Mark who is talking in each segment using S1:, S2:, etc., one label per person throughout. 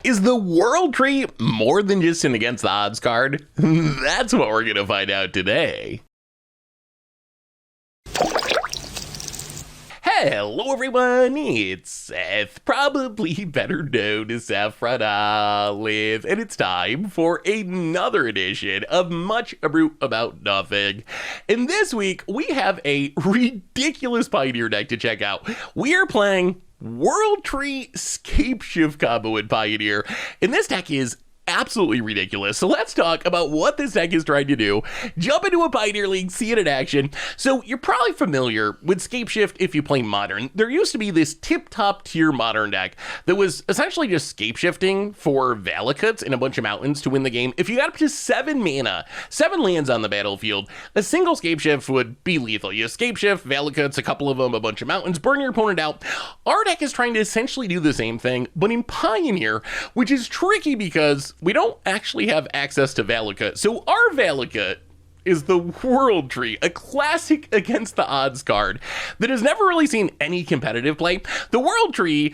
S1: Is the World Tree more than just an against the odds card? That's what we're going to find out today. Hello everyone, it's Seth, probably better known as Saffron Olive, and it's time for another edition of Much Ado About Nothing. And this week, we have a ridiculous Pioneer deck to check out. We are playing World Tree Scapeshift combo in Pioneer, and this deck is absolutely ridiculous. So let's talk about what this deck is trying to do, jump into a Pioneer League, see it in action. So you're probably familiar with Scapeshift if you play Modern. There used to be this tip-top tier Modern deck that was essentially just Scapeshifting for Valakuts and a bunch of mountains to win the game. If you got up to 7 mana, 7 lands on the battlefield, a single Scapeshift would be lethal. You Scapeshift, Valakuts, a couple of them, a bunch of mountains, burn your opponent out. Our deck is trying to essentially do the same thing, but in Pioneer, which is tricky because we don't actually have access to Valakut. So our Valakut is the World Tree, a classic against the odds card that has never really seen any competitive play. The World Tree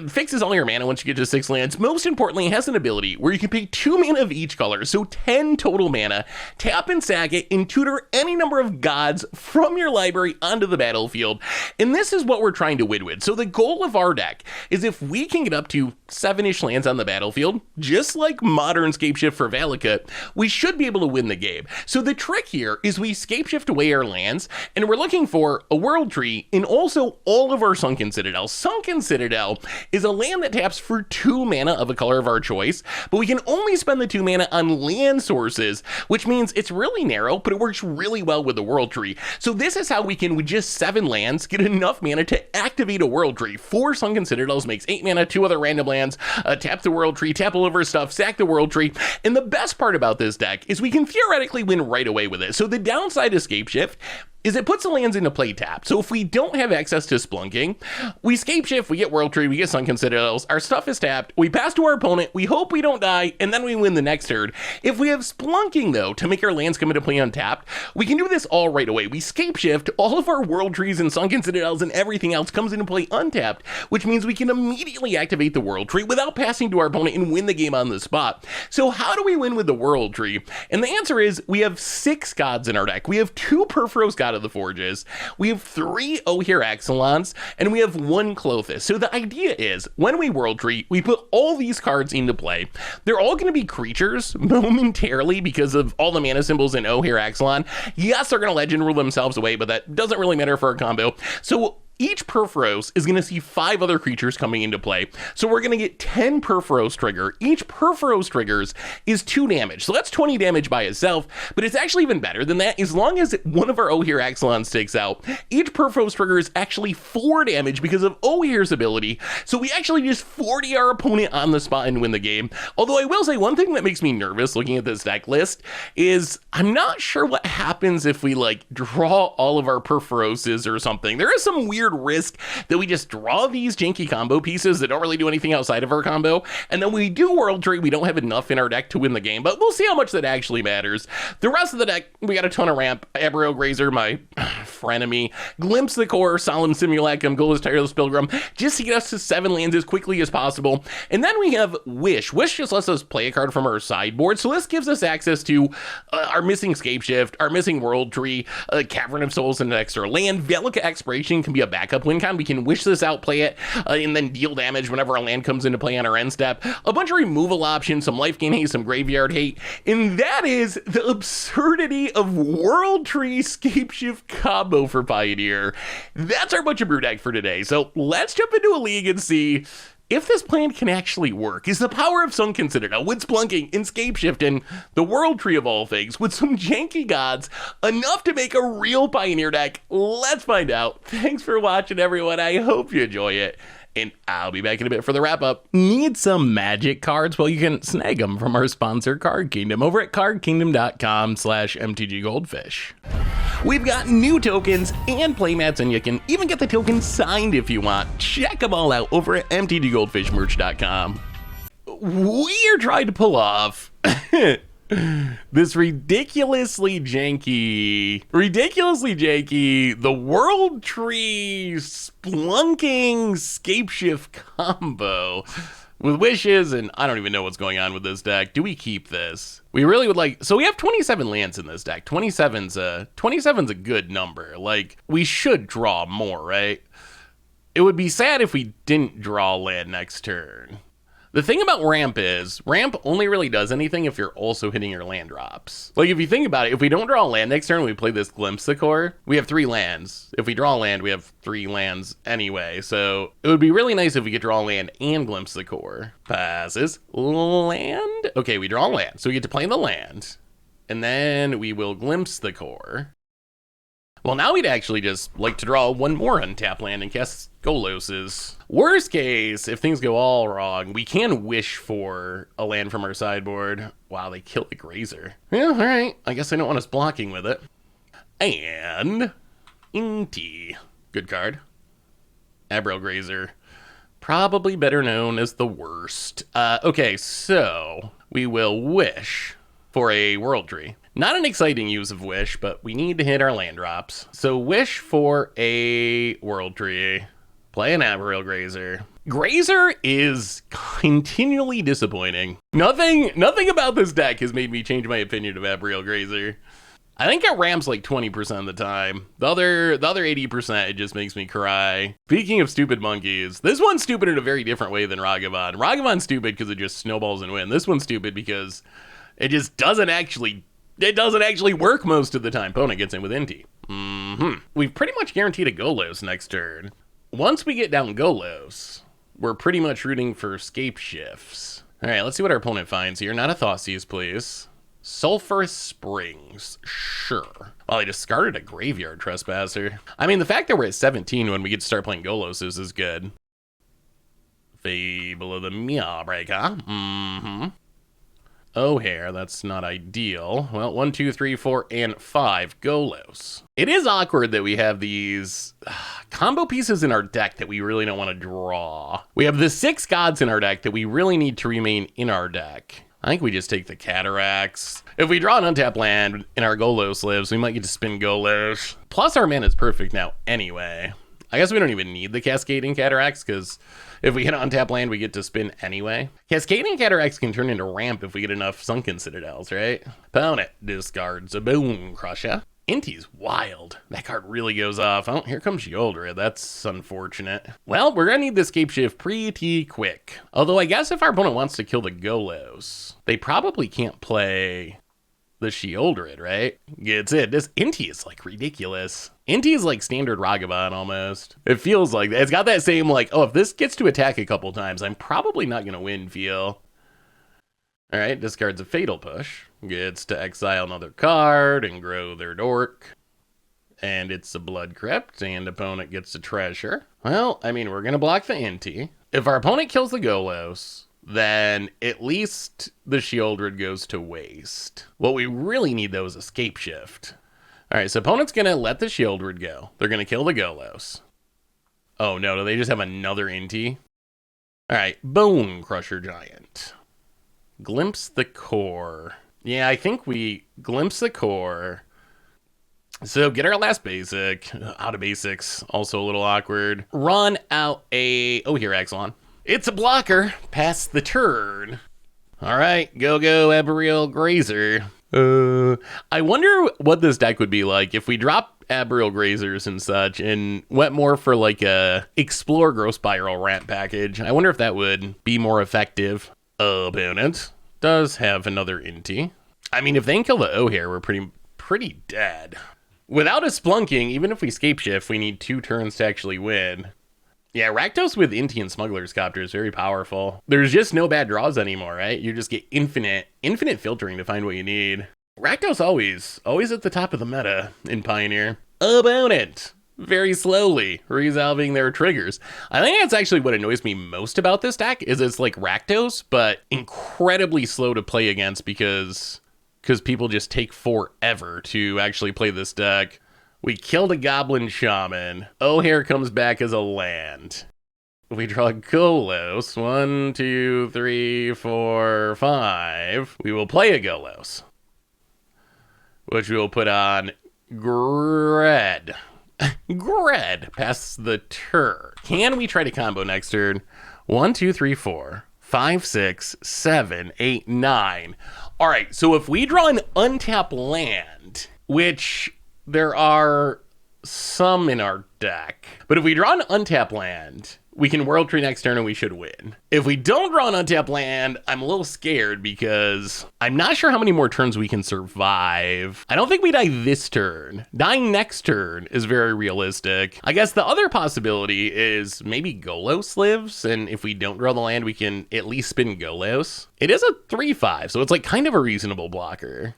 S1: fixes all your mana once you get to 6 lands. Most importantly, it has an ability where you can pay 2 mana of each color, so 10 total mana, tap and sack it, and tutor any number of gods from your library onto the battlefield. And this is what we're trying to win with. So the goal of our deck is if we can get up to 7-ish lands on the battlefield, just like Modern Scapeshift for Valakut, we should be able to win the game. So the trick here is we Scapeshift away our lands, and we're looking for a World Tree and also all of our Sunken Citadel. Sunken Citadel is a land that taps for 2 mana of a color of our choice, but we can only spend the 2 mana on land sources, which means it's really narrow, but it works really well with the World Tree. So this is how we can, with just 7 lands, get enough mana to activate a World Tree. 4 Sunken Citadels makes 8 mana, 2 other random lands, tap the World Tree, tap all over stuff, sack the World Tree. And the best part about this deck is we can theoretically win right away with it. So the downside of Scapeshift is it puts the lands into play tap. So if we don't have access to Splunking, we Scapeshift, we get World Tree, we get Sunken Citadels, our stuff is tapped, we pass to our opponent, we hope we don't die, and then we win the next turn. If we have Splunking, though, to make our lands come into play untapped, we can do this all right away. We Scapeshift, all of our World Trees and Sunken Citadels and everything else comes into play untapped, which means we can immediately activate the World Tree without passing to our opponent and win the game on the spot. So how do we win with the World Tree? And the answer is we have 6 gods in our deck. We have 2 Perforos God of the Forges, we have 3 Ohir Axolans, and we have 1 Clothis. So the idea is, when we World Tree, we put all these cards into play. They're all going to be creatures momentarily because of all the mana symbols in Ohir Axolon. Yes, they're going to Legend Rule themselves away, but that doesn't really matter for our combo. So each Perforos is going to see 5 other creatures coming into play. So we're going to get 10 Perforos trigger. Each Perforos triggers is 2 damage. So that's 20 damage by itself, but it's actually even better than that. As long as one of our Ohir Axolans sticks out, each Perforos trigger is actually 4 damage because of Ohir's ability. So we actually just 40 our opponent on the spot and win the game. Although I will say one thing that makes me nervous looking at this deck list is I'm not sure what happens if we draw all of our Perforoses or something. There is some weird risk that we just draw these janky combo pieces that don't really do anything outside of our combo, and then we do World Tree, we don't have enough in our deck to win the game, but we'll see how much that actually matters. The rest of the deck, we got a ton of ramp. Abriel Grazer, my frenemy, Glimpse the Core, Solemn Simulacrum, Goalless Tireless Pilgrim, just to get us to 7 lands as quickly as possible. And then we have Wish. Wish just lets us play a card from our sideboard, so this gives us access to our missing Scapeshift, our missing World Tree, Cavern of Souls, and an extra land. Valakut Expiration can be a backup win con. We can wish this out, play it, and then deal damage whenever a land comes into play on our end step. A bunch of removal options, some life gain hate, some graveyard hate, and that is the absurdity of World Tree Scapeshift combo for Pioneer. That's our Butcher Brew deck for today. So let's jump into a league and see if this plan can actually work. Is the power of Sunken Citadel with Splunking and Scapeshift and the World Tree of all things with some janky gods enough to make a real Pioneer deck? Let's find out. Thanks for watching, everyone. I hope you enjoy it, and I'll be back in a bit for the wrap up. Need some magic cards? Well, you can snag them from our sponsor, Card Kingdom, over at cardkingdom.com/mtggoldfish. We've got new tokens and playmats, and you can even get the tokens signed if you want. Check them all out over at mtggoldfishmerch.com. We are trying to pull off this ridiculously janky, the World Tree Splunking Scapeshift combo. With wishes, and I don't even know what's going on with this deck. Do we keep this? We really would like, so we have 27 lands in this deck. 27's a good number. Like, we should draw more, right? It would be sad if we didn't draw land next turn. The thing about ramp is, ramp only really does anything if you're also hitting your land drops. Like, if you think about it, if we don't draw a land next turn, we play this Glimpse the Core, we have 3 lands. If we draw a land, we have 3 lands anyway. So it would be really nice if we could draw a land and Glimpse the Core. Passes. Land? Okay, we draw a land. So we get to play the land. And then we will Glimpse the Core. Well, now we'd actually just like to draw one more untap land and cast Goloses. Worst case, if things go all wrong, we can wish for a land from our sideboard. Wow, they killed the Grazer. Yeah, all right. I guess I don't want us blocking with it. And Inti. Good card. Abril Grazer. Probably better known as the worst. Okay, so we will wish for a World Tree. Not an exciting use of wish, but we need to hit our land drops. So wish for a World Tree. Play an Abril Grazer. Grazer is continually disappointing. Nothing about this deck has made me change my opinion of Abril Grazer. I think it ramps like 20% of the time. The other 80%, it just makes me cry. Speaking of stupid monkeys, this one's stupid in a very different way than Ragavan. Ragavan's stupid because it just snowballs and wins. This one's stupid because it just doesn't actually work most of the time. Opponent gets in with Inti. We've pretty much guaranteed a Golos next turn. Once we get down Golos, we're pretty much rooting for Scapeshifts. All right, let's see what our opponent finds here. Not a Thoughtseize, please. Sulphurous Springs. Sure. Well, he discarded a Graveyard Trespasser. I mean, the fact that we're at 17 when we get to start playing Goloses is good. Fable of the Meowbreaker. O'Hare, that's not ideal. Well, 1, 2, 3, 4, and 5 Golos. It is awkward that we have these combo pieces in our deck that we really don't want to draw. We have the 6 gods in our deck that we really need to remain in our deck. I think we just take the Cataracts. If we draw an untapped land and our Golos lives, we might get to spin Golos. Plus our mana is perfect now anyway. I guess we don't even need the Cascading Cataracts because if we hit an untapped land, we get to spin anyway. Cascading Cataracts can turn into ramp if we get enough Sunken Citadels, right? Opponent discards a Bone Crusher. Inti's wild. That card really goes off. Oh, here comes Yoldred. That's unfortunate. Well, we're gonna need the Scapeshift pretty quick. Although I guess if our opponent wants to kill the Golos, they probably can't play the Sheoldred, right? Gets it. This Inti is like ridiculous. Inti is like standard Ragavan almost. It feels like it's got that same like, oh, if this gets to attack a couple times, I'm probably not gonna win feel. All right, discards a Fatal Push. Gets to exile another card and grow their dork. And it's a Blood Crypt, and opponent gets a treasure. Well, I mean, we're gonna block the Inti. If our opponent kills the Golos, then at least the Sheoldred goes to waste. What we really need, though, is a Scapeshift. All right, so opponent's going to let the Sheoldred go. They're going to kill the Golos. Oh, no, they just have another Inti? All right, Bone Crusher Giant. Glimpse the Core. Yeah, I think we Glimpse the Core. So get our last basic. Out of basics, also a little awkward. Run out a... Oh, here, Axelon. It's a blocker. Pass the turn. All right, go Abril Grazer. I wonder what this deck would be like if we drop Abril Grazers and such and went more for like a Explore Growth Spiral ramp package. I wonder if that would be more effective. Opponent does have another Inti. I mean, if they can kill the O'Hare, we're pretty dead. Without a Splunking, even if we Scapeshift, we need 2 turns to actually win. Yeah, Rakdos with Inti and Smuggler's Copter is very powerful. There's just no bad draws anymore, right? You just get infinite filtering to find what you need. Rakdos always at the top of the meta in Pioneer. Opponent, very slowly resolving their triggers. I think that's actually what annoys me most about this deck, is it's like Rakdos, but incredibly slow to play against because people just take forever to actually play this deck. We killed a Goblin Shaman. O'Hare comes back as a land. We draw Golos. 1, 2, 3, 4, 5. We will play a Golos, which we will put on Gred. Gred. Pass the turn. Can we try to combo next turn? 1, 2, 3, 4. 5, 6, 7, 8, 9. All right, so if we draw an untapped land, which there are some in our deck, but if we draw an untapped land, we can World Tree next turn and we should win. If we don't draw an untapped land, I'm a little scared because I'm not sure how many more turns we can survive. I don't think we die this turn. Dying next turn is very realistic. I guess the other possibility is maybe Golos lives, and if we don't draw the land, we can at least spin Golos. It is a 3/5, so it's like kind of a reasonable blocker.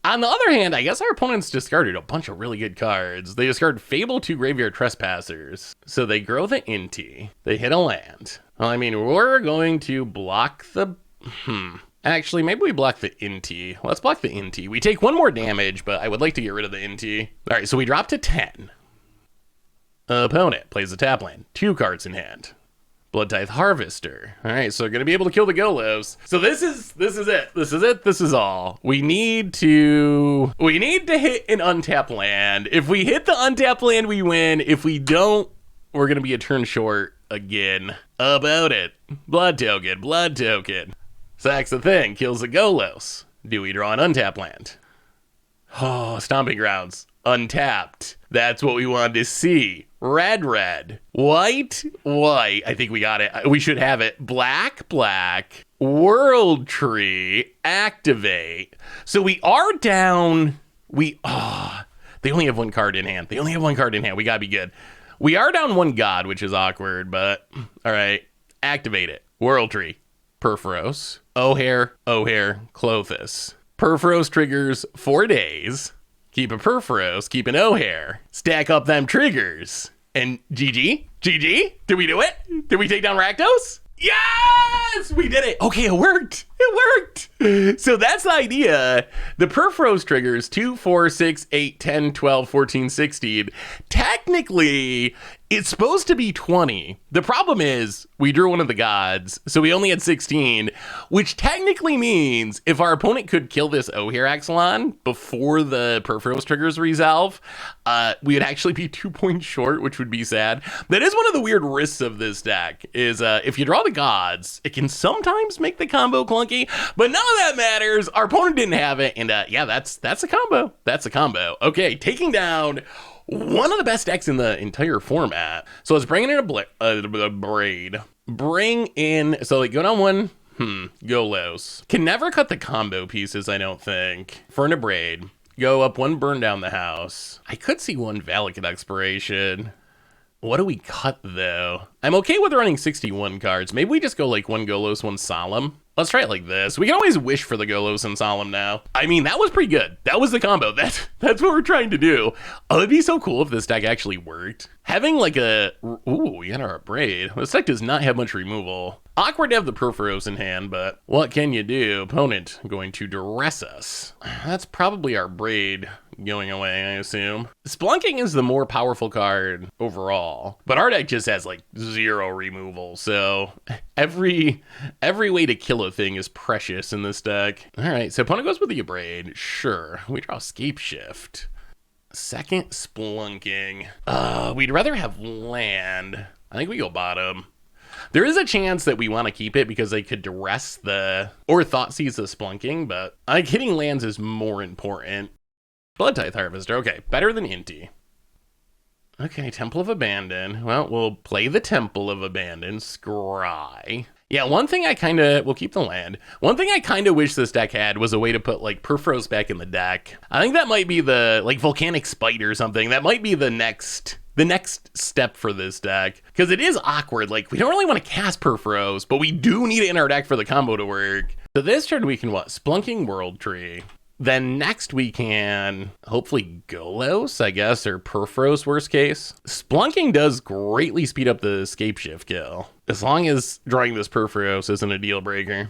S1: On the other hand, I guess our opponents discarded a bunch of really good cards. They discard Fable 2 Graveyard Trespassers. So they grow the Inti. They hit a land. Well, I mean, we're going to block the... Actually, maybe we block the Inti. Let's block the Inti. We take 1 more damage, but I would like to get rid of the Inti. All right, so we drop to 10. Opponent plays a tap land. 2 cards in hand. Blood Tithe Harvester. All right, so we're gonna be able to kill the Golos. So this is it. This is all. We need to hit an untapped land. If we hit the untapped land, we win. If we don't, we're gonna be a turn short again. About it. Blood token. Sacks the thing, kills the Golos. Do we draw an untapped land? Oh, Stomping Grounds. Untapped. That's what we wanted to see. Red. White. I think we got it. We should have it. Black. World Tree. Activate. So we are down. They only have 1 card in hand. We gotta be good. We are down 1 god, which is awkward, but all right. Activate it. World Tree. Perforos. O'Hare. Clothis. Perforos triggers 4 days. Keep a Perforos, keep an O'Hare. Stack up them triggers. And GG? Did we do it? Did we take down Rakdos? Yes! We did it. Okay, it worked. So that's the idea. The Perforos triggers 2, 4, 6, 8, 10, 12, 14, 16. Technically, it's supposed to be 20. The problem is we drew one of the gods, so we only had 16, which technically means if our opponent could kill this O'Hare Axelon before the Perforos triggers resolve, we would actually be 2 points short, which would be sad. That is one of the weird risks of this deck, is if you draw the gods, it can sometimes make the combo clunky, but none of that matters. Our opponent didn't have it, and yeah, that's a combo. Okay, taking down one of the best decks in the entire format. So let's bring in a braid. Bring in, so like go down 1, Golos. Can never cut the combo pieces, I don't think. For a braid. Go up 1, burn down the house. I could see 1 Valakut expiration. What do we cut though? I'm okay with running 61 cards. Maybe we just go like 1 Golos, 1 Solemn. Let's try it like this. We can always wish for the Golos and Solemn now. I mean, that was pretty good. That was the combo. That's what we're trying to do. Oh, it'd be so cool if this deck actually worked. Having like we got our braid. This deck does not have much removal. Awkward to have the Perforos in hand, but what can you do? Opponent going to duress us. That's probably our braid going away, I assume. Splunking is the more powerful card overall, but our deck just has like 0 removal, so every way to kill a thing is precious in this deck. All right, so opponent goes with the braid. Sure, we draw Scapeshift. Second Splunking. We'd rather have land. I think we go bottom. There is a chance that we want to keep it because they could duress or Thoughtseize the Splunking, but I think hitting lands is more important. Blood Tithe Harvester. Okay, better than Inti. Okay, Temple of Abandon. Well, we'll play the Temple of Abandon. Scry. Yeah, we'll keep the land. One thing I kind of wish this deck had was a way to put like Perforos back in the deck. I think that might be the like Volcanic Spite or something. That might be the next step for this deck, because it is awkward. Like, we don't really want to cast Perforos, but we do need it in our deck for the combo to work. So this turn we can Splunking World Tree. Then next we can hopefully Golos, I guess, or Perforos worst case. Splunking does greatly speed up the Scapeshift kill, as long as drawing this Perforos isn't a deal breaker.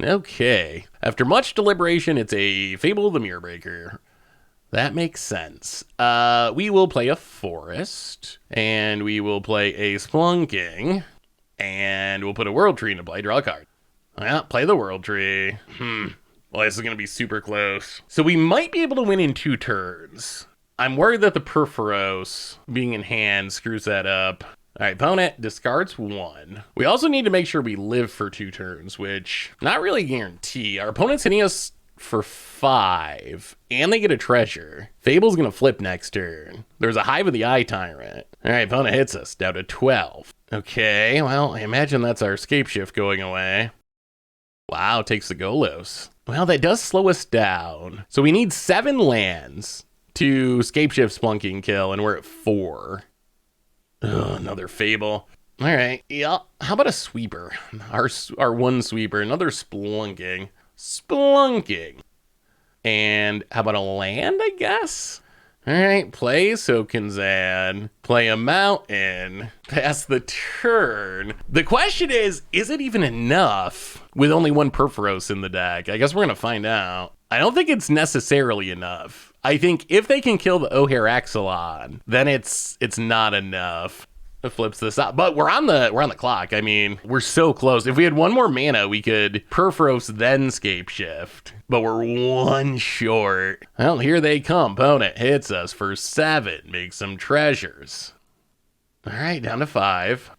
S1: Okay, after much deliberation, it's a Fable of the Mirror Breaker. That makes sense. We will play a Forest, and we will play a Splunking, and we'll put a World Tree into play, draw a card. Well, play the World Tree. Well, this is going to be super close. So we might be able to win in 2 turns. I'm worried that the Perforos being in hand screws that up. All right, opponent discards 1. We also need to make sure we live for 2 turns, which not really guarantee. Our opponent's hitting us for 5, and they get a treasure. Fable's gonna flip next turn. There's a Hive of the Eye Tyrant. All right, opponent hits us down to 12. Okay, well, I imagine that's our Scapeshift going away. Wow, takes the Golos. Well, that does slow us down. So we need 7 lands to Scapeshift Splunking kill, and we're at 4. Ugh, another Fable. All right, yeah. How about a sweeper? Our one sweeper, another Splunking. And how about a land, I guess? All right, play Sokinzan, play a mountain, pass the turn. The question is it even enough with only 1 Perforos in the deck? I guess we're gonna find out. I don't think it's necessarily enough. I think if they can kill the O'Hare Axelon, then it's not enough. It flips this up, but we're on the clock. I mean, we're so close. If we had 1 more mana, we could Perforos then Scapeshift, but we're 1 short. Well, here they come. Opponent hits us for 7, makes some treasures. All right, down to 5.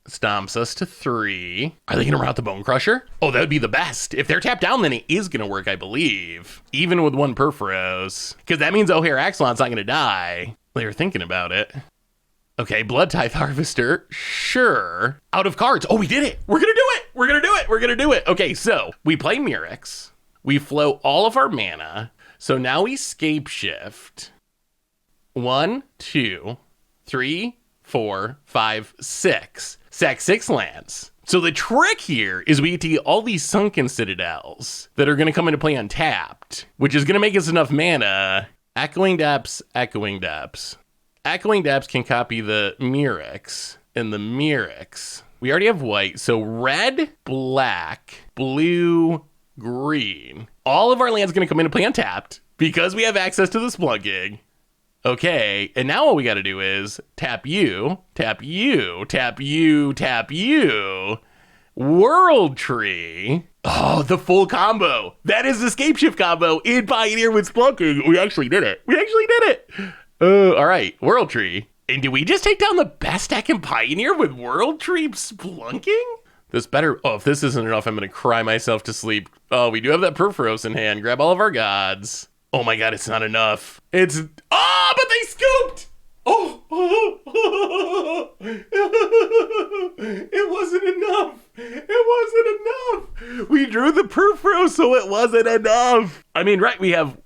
S1: Stomps us to 3. Are they gonna route the Bone Crusher? Oh, that would be the best. If they're tapped down, then it is gonna work, I believe. Even with 1 Perforos, because that means O'Hare Axelon's not gonna die. They were thinking about it. Okay, Blood Tithe Harvester, sure. Out of cards. Oh, we did it. We're gonna do it. We're gonna do it. We're gonna do it. Okay, so we play Murex. We flow all of our mana. So now we Scapeshift. 1, 2, 3, 4, 5, 6. Sack 6 lands. So the trick here is we get to get all these Sunken Citadels that are gonna come into play untapped, which is gonna make us enough mana. Echoing Depths, Echoing Depths. Echoing Depths can copy the Murex, and the Murex. We already have white, so red, black, blue, green. All of our land's gonna come into play untapped because we have access to the Splunking. Okay, and now all we gotta do is tap you, tap you, tap you, tap you. World Tree. Oh, the full combo. That is the Scapeshift combo in Pioneer with Splunking. We actually did it. All right, World Tree. And did we just take down the best deck in Pioneer with World Tree Splunking? This better, oh, if this isn't enough, I'm gonna cry myself to sleep. Oh, we do have that Perforos in hand. Grab all of our gods. Oh my god, it's not enough. But they scooped! It wasn't enough. We drew the Perforos, so it wasn't enough. I mean, right, we have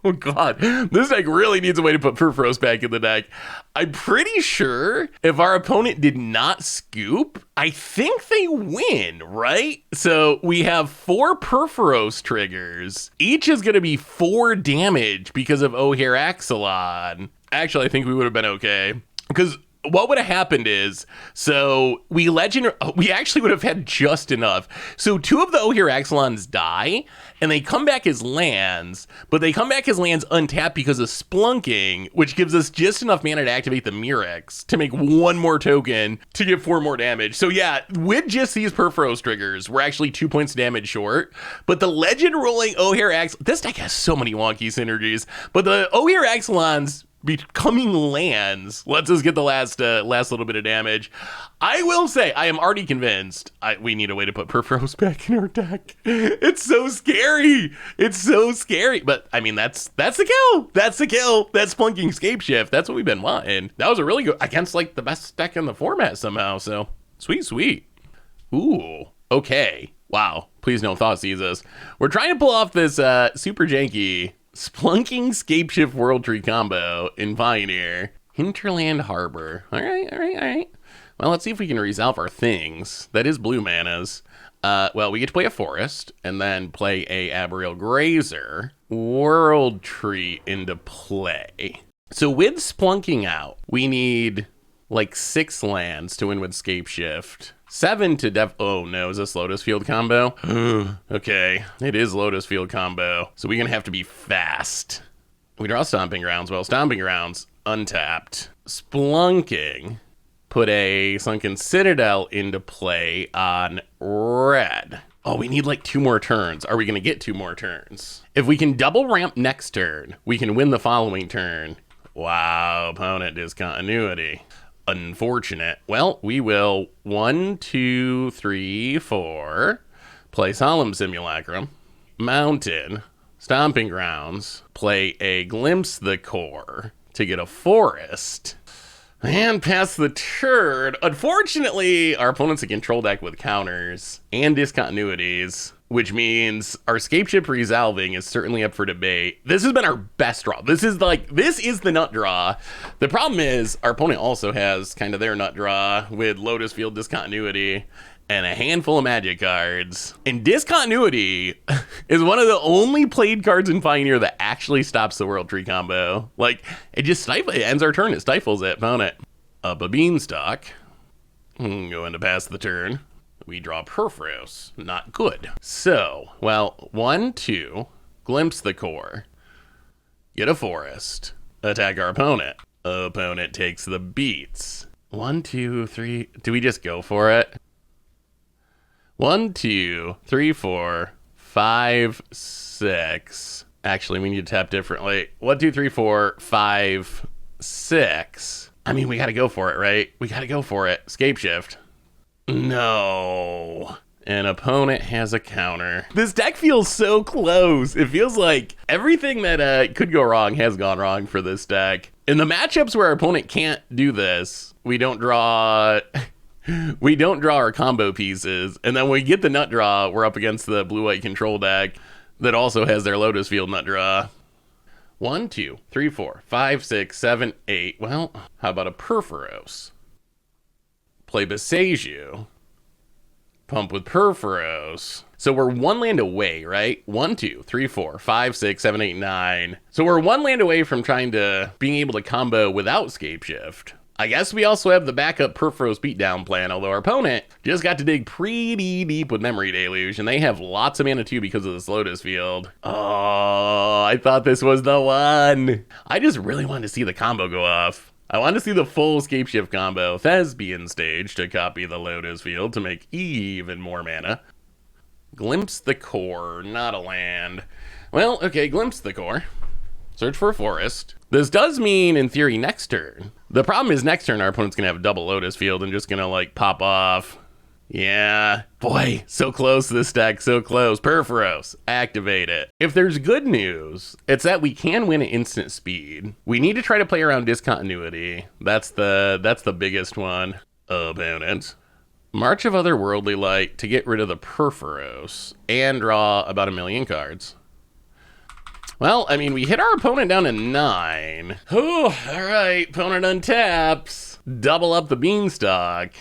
S1: oh god, this deck really needs a way to put Perforos back in the deck. I'm pretty sure if our opponent did not scoop, I think they win, right? So we have 4 Perforos triggers. Each is gonna be 4 damage because of O'Hare Axelon. Actually, I think we would have been okay. Because what would have happened is, so we actually would have had just enough. So 2 of the O'Hare Axelons die, and they come back as lands, but they come back as lands untapped because of Splunking, which gives us just enough mana to activate the Murex to make 1 more token to get 4 more damage. So yeah, with just these Perforos triggers, we're actually 2 points damage short, but the legend rolling O'Hare Axelon, this deck has so many wonky synergies, but the O'Hare Axelons becoming lands lets us get the last little bit of damage. I will say, I am already convinced we need a way to put Perforos back in our deck. It's so scary. But I mean, that's the kill. That's Splunking Scapeshift. That's what we've been wanting. That was a really good against like the best deck in the format somehow. So sweet. Ooh. Okay. Wow. Please no Thoughtseizes. We're trying to pull off this super janky Splunking Scapeshift World Tree combo in Pioneer. Hinterland Harbor. All right. Well, let's see if we can resolve our things. That is blue manas. Well, we get to play a forest and then play a Arboreal Grazer. World Tree into play. So with Splunking out, we need like 6 lands to win with Scapeshift. 7 to oh no, is this Lotus Field combo? Okay, it is Lotus Field combo. So we're gonna have to be fast. We draw Stomping Grounds. Well, Stomping Grounds, untapped. Splunking, put a Sunken Citadel into play on red. Oh, we need like 2 more turns. Are we gonna get 2 more turns? If we can double ramp next turn, we can win the following turn. Wow, opponent discontinuity. Unfortunate. Well, we will 1, 2, 3, 4. Play Solemn Simulacrum. Mountain. Stomping Grounds. Play a Glimpse the Core to get a Forest. And pass the turn. Unfortunately, our opponent's a control deck with counters and discontinuities, which means our Scapeshift resolving is certainly up for debate. This has been our best draw. This is the nut draw. The problem is our opponent also has kind of their nut draw with Lotus Field discontinuity and a handful of magic cards. And discontinuity is one of the only played cards in Pioneer that actually stops the World Tree combo. Like, it ends our turn, it stifles it, opponent. Up a Beanstalk. Going to pass the turn. We draw Perforos. Not good. So, well, 1, 2, Glimpse the Core. Get a Forest. Attack our opponent. Opponent takes the beats. 1, 2, 3. Do we just go for it? 1, 2, 3, 4, 5, 6. Actually, we need to tap differently. 1, 2, 3, 4, 5, 6. I mean, we gotta go for it, right? We gotta go for it. Scapeshift. No. An opponent has a counter. This deck feels so close. It feels like everything that could go wrong has gone wrong for this deck. In the matchups where our opponent can't do this, we don't draw our combo pieces, and then when we get the nut draw, we're up against the blue-white control deck that also has their Lotus Field nut draw. 1, 2, 3, 4, 5, 6, 7, 8. Well, how about a Perforos? Play Beseiju. Pump with Perforos. So we're 1 land away, right? 1, 2, 3, 4, 5, 6, 7, 8, 9. So we're 1 land away from being able to combo without Scapeshift. I guess we also have the backup Perforos beatdown plan, although our opponent just got to dig pretty deep with Memory Deluge, and they have lots of mana too because of this Lotus Field. Oh, I thought this was the one. I just really wanted to see the combo go off. I wanted to see the full Scapeshift combo, Thespian Stage to copy the Lotus Field to make even more mana. Glimpse the Core, not a land. Well, okay, Glimpse the Core. Search for a Forest. This does mean, in theory, next turn. The problem is next turn our opponent's gonna have a double Lotus Field and just gonna, like, pop off. Yeah. Boy, so close this deck, so close. Perforos, activate it. If there's good news, it's that we can win at instant speed. We need to try to play around discontinuity. That's the biggest one. Opponent. March of Otherworldly Light to get rid of the Perforos and draw about 1,000,000 cards. Well, I mean, we hit our opponent down to 9. Oh, all right. Opponent untaps. Double up the Beanstalk.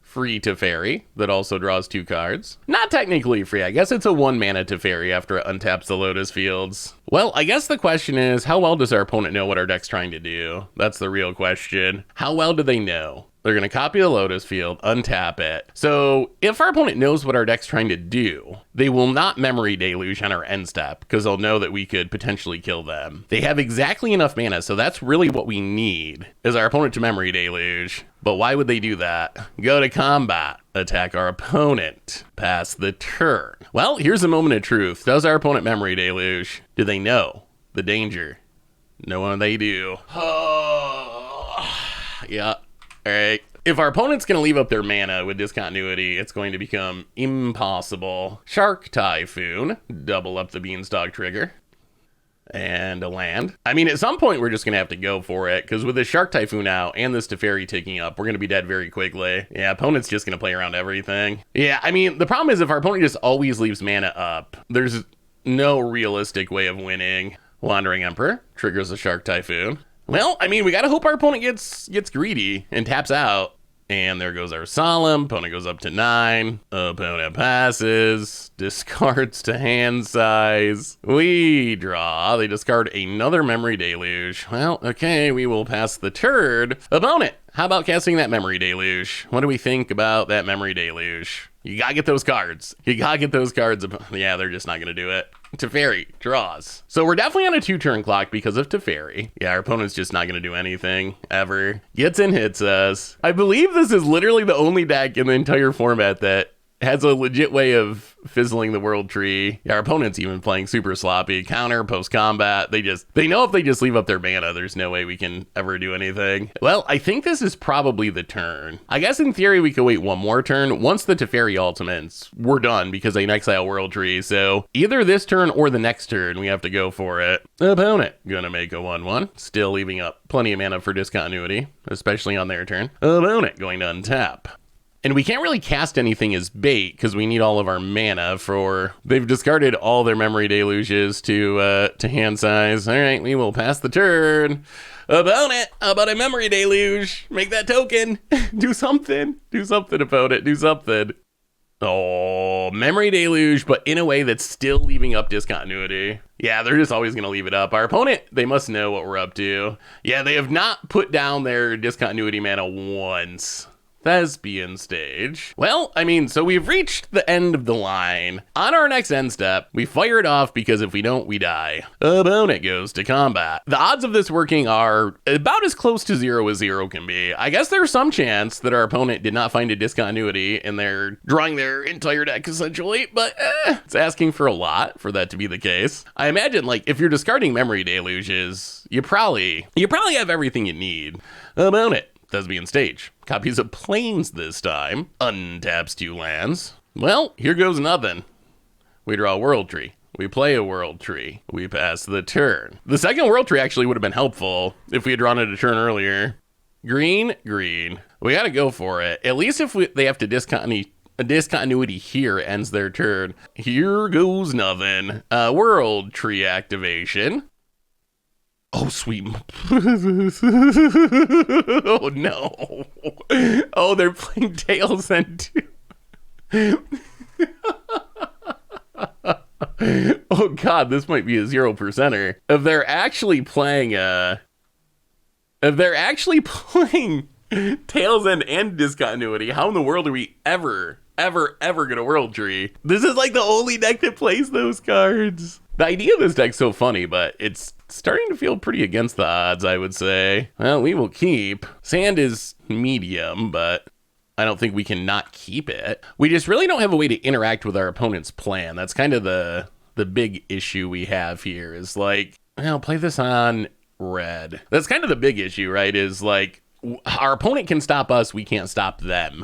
S1: Free Teferi that also draws 2 cards. Not technically free. I guess it's a 1 mana Teferi after it untaps the Lotus Fields. Well, I guess the question is, how well does our opponent know what our deck's trying to do? That's the real question. How well do they know? They're going to copy the Lotus Field, untap it. So if our opponent knows what our deck's trying to do, they will not Memory Deluge on our end step because they'll know that we could potentially kill them. They have exactly enough mana, so that's really what we need, is our opponent to Memory Deluge. But why would they do that? Go to combat. Attack our opponent. Pass the turn. Well, here's a moment of truth. Does our opponent Memory Deluge? Do they know the danger? No, they do. Yeah. All right. If our opponent's going to leave up their mana with discontinuity, it's going to become impossible. Shark Typhoon. Double up the Beanstalk trigger. And a land. I mean, at some point, we're just going to have to go for it, because with this Shark Typhoon out and this Teferi ticking up, we're going to be dead very quickly. Yeah, opponent's just going to play around everything. Yeah, I mean, the problem is if our opponent just always leaves mana up, there's no realistic way of winning. Wandering Emperor triggers a Shark Typhoon. Well, I mean, we gotta hope our opponent gets greedy and taps out. And there goes our Solemn. Opponent goes up to 9. Opponent passes. Discards to hand size. We draw. They discard another Memory Deluge. Well, okay, we will pass the turn. Opponent, how about casting that Memory Deluge? What do we think about that Memory Deluge? You gotta get those cards. You gotta get those cards. Yeah, they're just not gonna do it. Teferi draws. So we're definitely on a 2-turn clock because of Teferi. Yeah, our opponent's just not going to do anything, ever. Gets in, hits us. I believe this is literally the only deck in the entire format that has a legit way of fizzling the world tree. Yeah, our opponent's even playing super sloppy. Counter, post-combat. They know if they just leave up their mana, there's no way we can ever do anything. Well, I think this is probably the turn. I guess in theory we could wait one more turn. Once the Teferi ultimates, we're done because they can exile world tree. So either this turn or the next turn, we have to go for it. Opponent gonna make a 1/1. Still leaving up plenty of mana for discontinuity, especially on their turn. Opponent going to untap. And we can't really cast anything as bait because we need all of our mana for... They've discarded all their memory deluges to hand size. All right, we will pass the turn. Opponent, how about a memory deluge? Make that token. Do something. Do something, opponent. Do something. Oh, memory deluge, but in a way that's still leaving up discontinuity. Yeah, they're just always going to leave it up. Our opponent, they must know what we're up to. Yeah, they have not put down their discontinuity mana once. Thespian stage. Well, I mean, so we've reached the end of the line. On our next end step, we fire it off because if we don't, we die. Opponent goes to combat. The odds of this working are about as close to 0 as 0 can be. I guess there's some chance that our opponent did not find a discontinuity and they're drawing their entire deck essentially, but it's asking for a lot for that to be the case. I imagine, like, if you're discarding memory deluges, you probably have everything you need. Opponent. Thespian stage. Copies of Plains this time. Untaps 2 lands. Well, here goes nothing. We draw a world tree. We play a world tree. We pass the turn. The second world tree actually would have been helpful if we had drawn it a turn earlier. Green, green. We gotta go for it. At least if they have to discontinuity here ends their turn. Here goes nothing. World tree activation. Oh, sweet. Oh, no. Oh, they're playing Tails End too. Oh, God, this might be a 0%er. If they're actually playing Tails End and discontinuity, how in the world are we ever get a world tree? This is like the only deck that plays those cards. The idea of this deck's so funny, but it's starting to feel pretty against the odds, I would say. Well, we will keep. Sand is medium, but I don't think we can not keep it. We just really don't have a way to interact with our opponent's plan. That's kind of the big issue we have here is like, well, play this on red. That's kind of the big issue, right? Is like, our opponent can stop us, we can't stop them.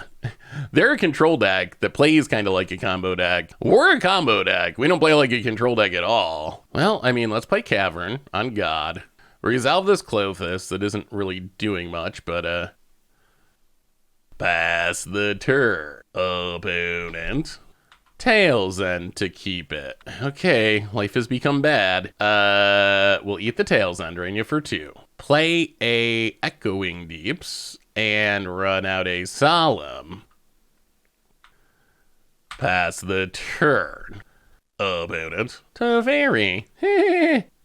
S1: They're a control deck that plays kind of like a combo deck. We're a combo deck. We don't play like a control deck at all. Well, I mean, let's play Cavern on God. Resolve this Clothis that isn't really doing much, but pass the turn. Opponent. Tails End to keep it. Okay, life has become bad. We'll eat the Tails End, drain you for 2. Play a Echoing Deeps and run out a Solemn. Pass the turn. Opponent. Teferi.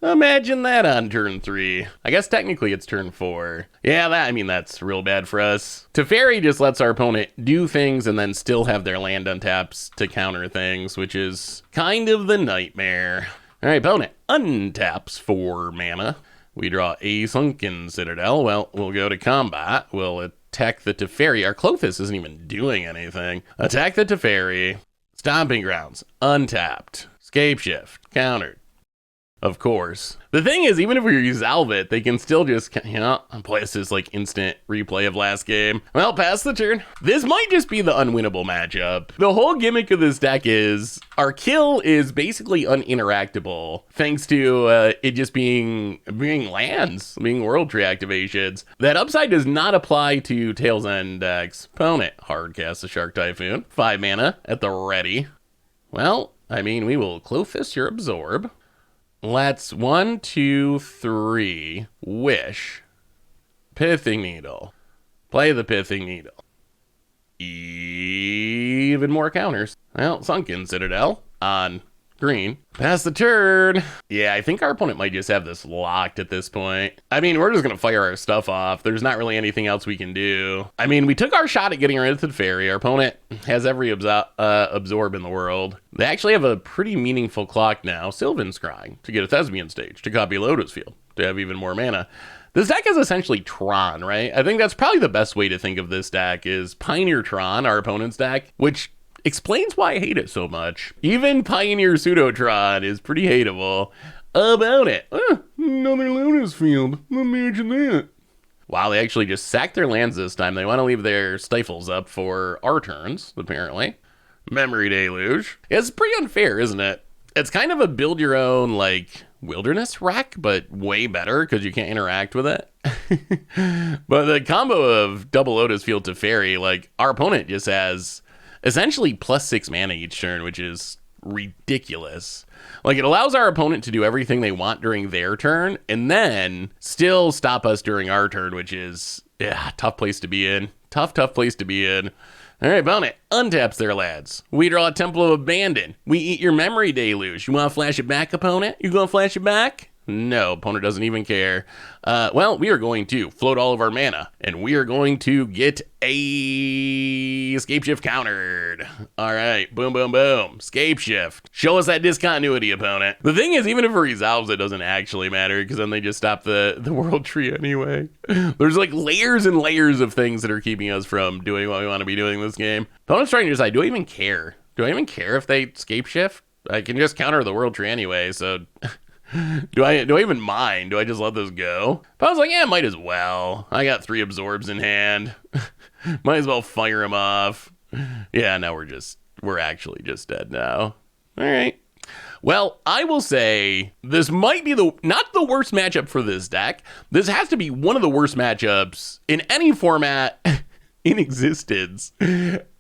S1: Imagine that on turn 3. I guess technically it's turn 4. Yeah, that's real bad for us. Teferi just lets our opponent do things and then still have their land untaps to counter things, which is kind of the nightmare. All right, opponent untaps 4 mana. We draw a Sunken Citadel. Well, we'll go to combat. We'll attack the Teferi. Our Clothis isn't even doing anything. Attack the Teferi. Stomping Grounds. Untapped. Scapeshift. Countered. Of course. The thing is, even if we resolve it, they can still just, play this like instant replay of last game. Well, pass the turn. This might just be the unwinnable matchup. The whole gimmick of this deck is our kill is basically uninteractable, thanks to it just being lands, being world tree activations. That upside does not apply to Tails End decks. Opponent, hard cast the Shark Typhoon. 5 mana at the ready. Well, we will Clothis your Absorb. Let's 1, 2, 3, Wish, Pithing Needle, play the Pithing Needle. Even more counters. Well, Sunken Citadel on green. Pass the turn. Yeah, I think our opponent might just have this locked at this point. We're just gonna fire our stuff off. There's not really anything else we can do. We took our shot at getting rid of the Teferi. Our opponent has every absorb in the world. They actually have a pretty meaningful clock now. Sylvan Scrying to get a Thespian stage, to copy Lotus Field, to have even more mana. This deck is essentially Tron, right? I think that's probably the best way to think of this deck is Pioneer Tron, our opponent's deck, which explains why I hate it so much. Even Pioneer Pseudotron is pretty hateable about it. Another Lotus Field. Imagine that. Wow, they actually just sacked their lands this time. They want to leave their stifles up for our turns, apparently. Memory Deluge. It's pretty unfair, isn't it? It's kind of a build your own, like, wilderness wreck, but way better because you can't interact with it. But the combo of double Lotus Field to Fairy, like, our opponent just has essentially +6 mana each turn, which is ridiculous. Like, it allows our opponent to do everything they want during their turn and then still stop us during our turn, which is, tough place to be in. Tough place to be in. All right, opponent untaps their lads. We draw a Temple of Abandon. We eat your Memory Deluge. You want to flash it back, opponent? You going to flash it back? No, opponent doesn't even care. Well, we are going to float all of our mana, and we are going to get a Scapeshift countered. All right, boom, boom, boom. Scapeshift. Show us that discontinuity, opponent. The thing is, even if it resolves, it doesn't actually matter, because then they just stop the world tree anyway. There's like layers and layers of things that are keeping us from doing what we want to be doing this game. Opponent's trying to decide, do I even care? Do I even care if they Scapeshift? I can just counter the world tree anyway, so... Do I even mind? Do I just let this go? But I was like, yeah, might as well. I got 3 absorbs in hand. Might as well fire them off. Yeah, now we're actually just dead now. All right. Well, I will say this might be not the worst matchup for this deck. This has to be one of the worst matchups in any format in existence.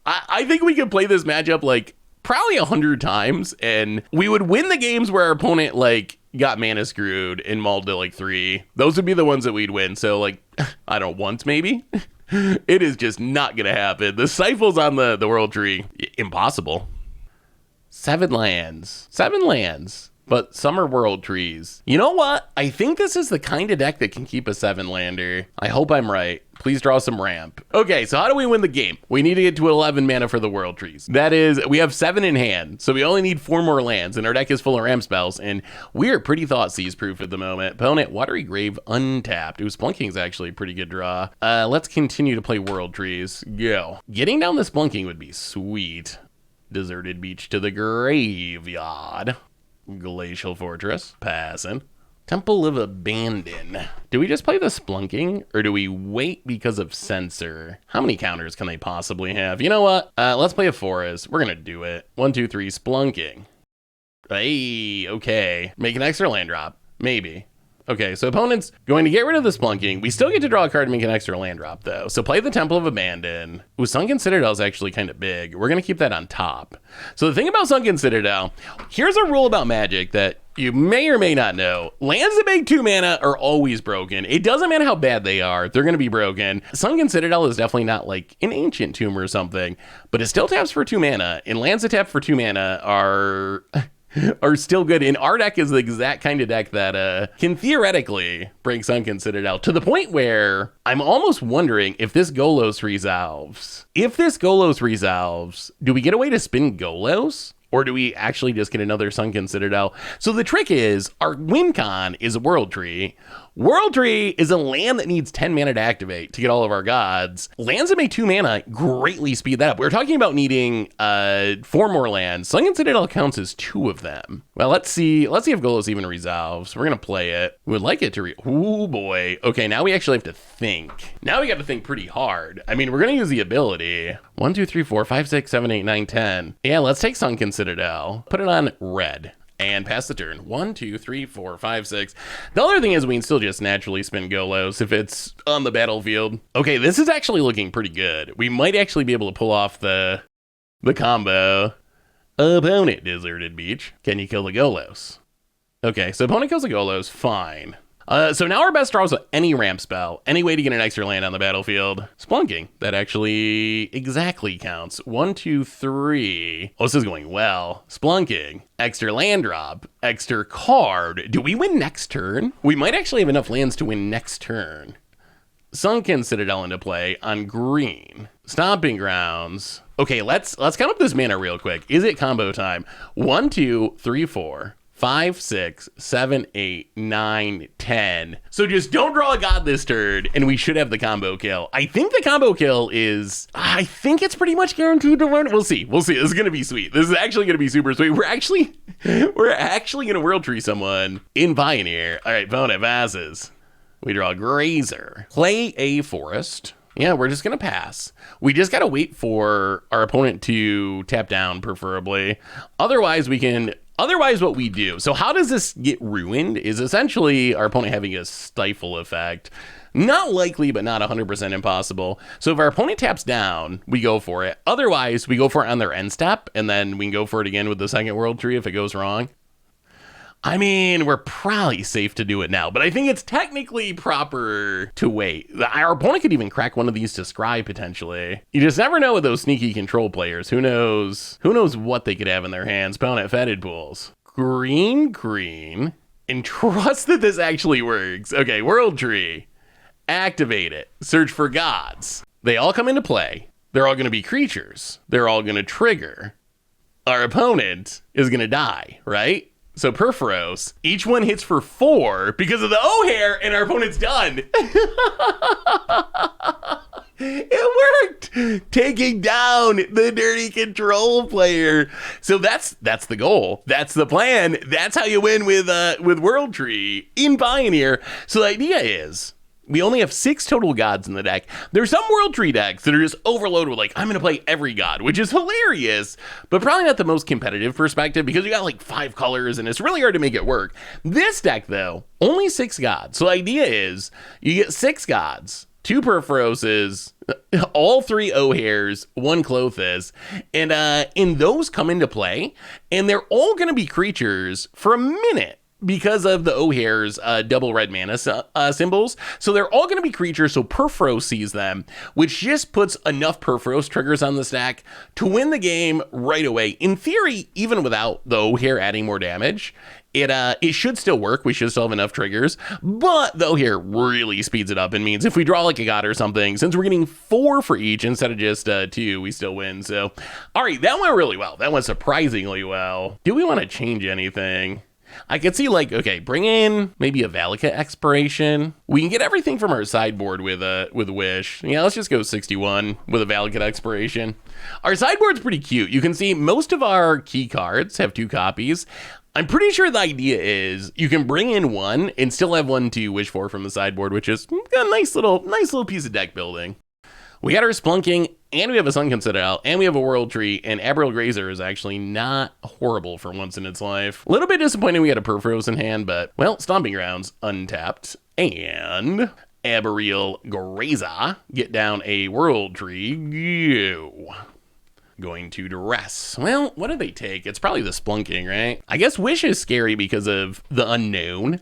S1: I think we could play this matchup like probably 100 times and we would win the games where our opponent like got mana screwed and mauled to like 3. Those would be the ones that we'd win. So like, I don't know, once maybe. It is just not gonna happen. The Stifles on the world tree, impossible. 7 lands, but some are world trees. You know what? I think this is the kind of deck that can keep a 7-lander. I hope I'm right. Please draw some ramp. Okay, so how do we win the game? We need to get to 11 mana for the world trees. That is, we have 7 in hand, so we only need 4 more lands, and our deck is full of ramp spells, and we are pretty Thoughtseize proof at the moment. Opponent, Watery Grave untapped. Ooh, Splunking's actually a pretty good draw. Let's continue to play world trees. Go. Getting down the Splunking would be sweet. Deserted Beach to the graveyard. Glacial Fortress, passing. Temple of Abandon. Do we just play the Splunking, or do we wait because of Censor? How many counters can they possibly have? You know what? Let's play a Forest. We're gonna do it. 1, 2, 3, Splunking. Hey, okay. Make an extra land drop. Maybe. Okay, so opponent's going to get rid of the Splunking. We still get to draw a card and make an extra land drop, though. So play the Temple of Abandon. Ooh, Sunken Citadel is actually kind of big. We're going to keep that on top. So the thing about Sunken Citadel, here's a rule about Magic that you may or may not know. Lands that make 2 mana are always broken. It doesn't matter how bad they are. They're going to be broken. Sunken Citadel is definitely not like an Ancient Tomb or something, but it still taps for 2 mana. And lands that tap for 2 mana are still good. And our deck is the exact kind of deck that can theoretically break Sunken Citadel to the point where I'm almost wondering if this Golos resolves. If this Golos resolves, do we get a way to spin Golos? Or do we actually just get another Sunken Citadel? So the trick is, our win con is a World Tree. World Tree is a land that needs 10 mana to activate to get all of our gods. Lands that make 2 mana greatly speed that up. We're talking about needing 4 more lands. Sunken Citadel counts as 2 of them. Well, let's see if Golos even resolves. We're gonna play it. We would like it to oh boy. Okay, now we actually have to think. Now we got to think pretty hard. I mean, we're gonna use the ability. 1, 2, 3, 4, 5, 6, 7, 8, 9, 10. Yeah, let's take Sunken Citadel. Put it on red. And pass the turn. 1, 2, 3, 4, 5, 6. The other thing is we can still just naturally spin Golos if it's on the battlefield. Okay, this is actually looking pretty good. We might actually be able to pull off the combo. Opponent, Deserted Beach. Can you kill the Golos? Okay, so opponent kills the Golos, fine. So now our best draws with any ramp spell, any way to get an extra land on the battlefield. Splunking, that actually exactly counts. 1, 2, 3. Oh, this is going well. Splunking, extra land drop, extra card. Do we win next turn? We might actually have enough lands to win next turn. Sunken Citadel into play on green. Stomping Grounds. Okay, let's count up this mana real quick. Is it combo time? 1, 2, 3, 4. 5, 6, 7, 8, 9, 10. So just don't draw a god this turn, and we should have the combo kill. I think the combo kill is, I think it's pretty much guaranteed to win. We'll see. This is going to be sweet. This is actually going to be super sweet. We're actually going to World Tree someone in Pioneer. All right, opponent passes. We draw a Grazer. Play a Forest. Yeah, we're just going to pass. We just got to wait for our opponent to tap down, preferably. Otherwise, what we do, so how does this get ruined is essentially our opponent having a stifle effect. Not likely, but not 100% impossible. So if our opponent taps down, we go for it. Otherwise, we go for it on their end step, and then we can go for it again with the second World Tree if it goes wrong. I mean, we're probably safe to do it now, but I think it's technically proper to wait. Our opponent could even crack one of these to scry, potentially. You just never know with those sneaky control players. Who knows what they could have in their hands. Opponent fetid pools. Green, and trust that this actually works. Okay, World Tree. Activate it. Search for gods. They all come into play. They're all going to be creatures. They're all going to trigger. Our opponent is going to die, right? So Perforos, each one hits for 4 because of the O'Hare, and our opponent's done. It worked, taking down the dirty control player. So that's the goal. That's the plan. That's how you win with World Tree in Pioneer. So the idea is, we only have 6 total gods in the deck. There's some World Tree decks that are just overloaded with, like, I'm going to play every god, which is hilarious, but probably not the most competitive perspective because you got like 5 colors and it's really hard to make it work. This deck, though, only 6 gods. So the idea is you get 6 gods, 2 Perforoses, all 3 O'Hares, 1 Clothis, and those come into play, and they're all going to be creatures for a minute, because of the O'Hare's double red mana symbols. So they're all going to be creatures, so Perforos sees them, which just puts enough Perforos triggers on the stack to win the game right away. In theory, even without the O'Hare adding more damage, it should still work. We should still have enough triggers, but the O'Hare really speeds it up and means if we draw like a god or something, since we're getting 4 for each instead of just 2, we still win. So, all right, that went really well. That went surprisingly well. Do we want to change anything? I could see, like, okay, bring in maybe a Valakut expiration. We can get everything from our sideboard with Wish. Yeah, let's just go 61 with a Valakut expiration. Our sideboard's pretty cute. You can see most of our key cards have 2 copies. I'm pretty sure the idea is you can bring in 1 and still have 1 to wish for from the sideboard, which is a nice little piece of deck building. We got our Splunking, and we have a Sunken Citadel, and we have a World Tree, and Abriel Grazer is actually not horrible for once in its life. A little bit disappointing we had a Perforos in hand, but, well, Stomping Grounds untapped, and Abriel Grazer get down a World Tree. Going to Duress. Well, what do they take? It's probably the Splunking, right? I guess Wish is scary because of the unknown.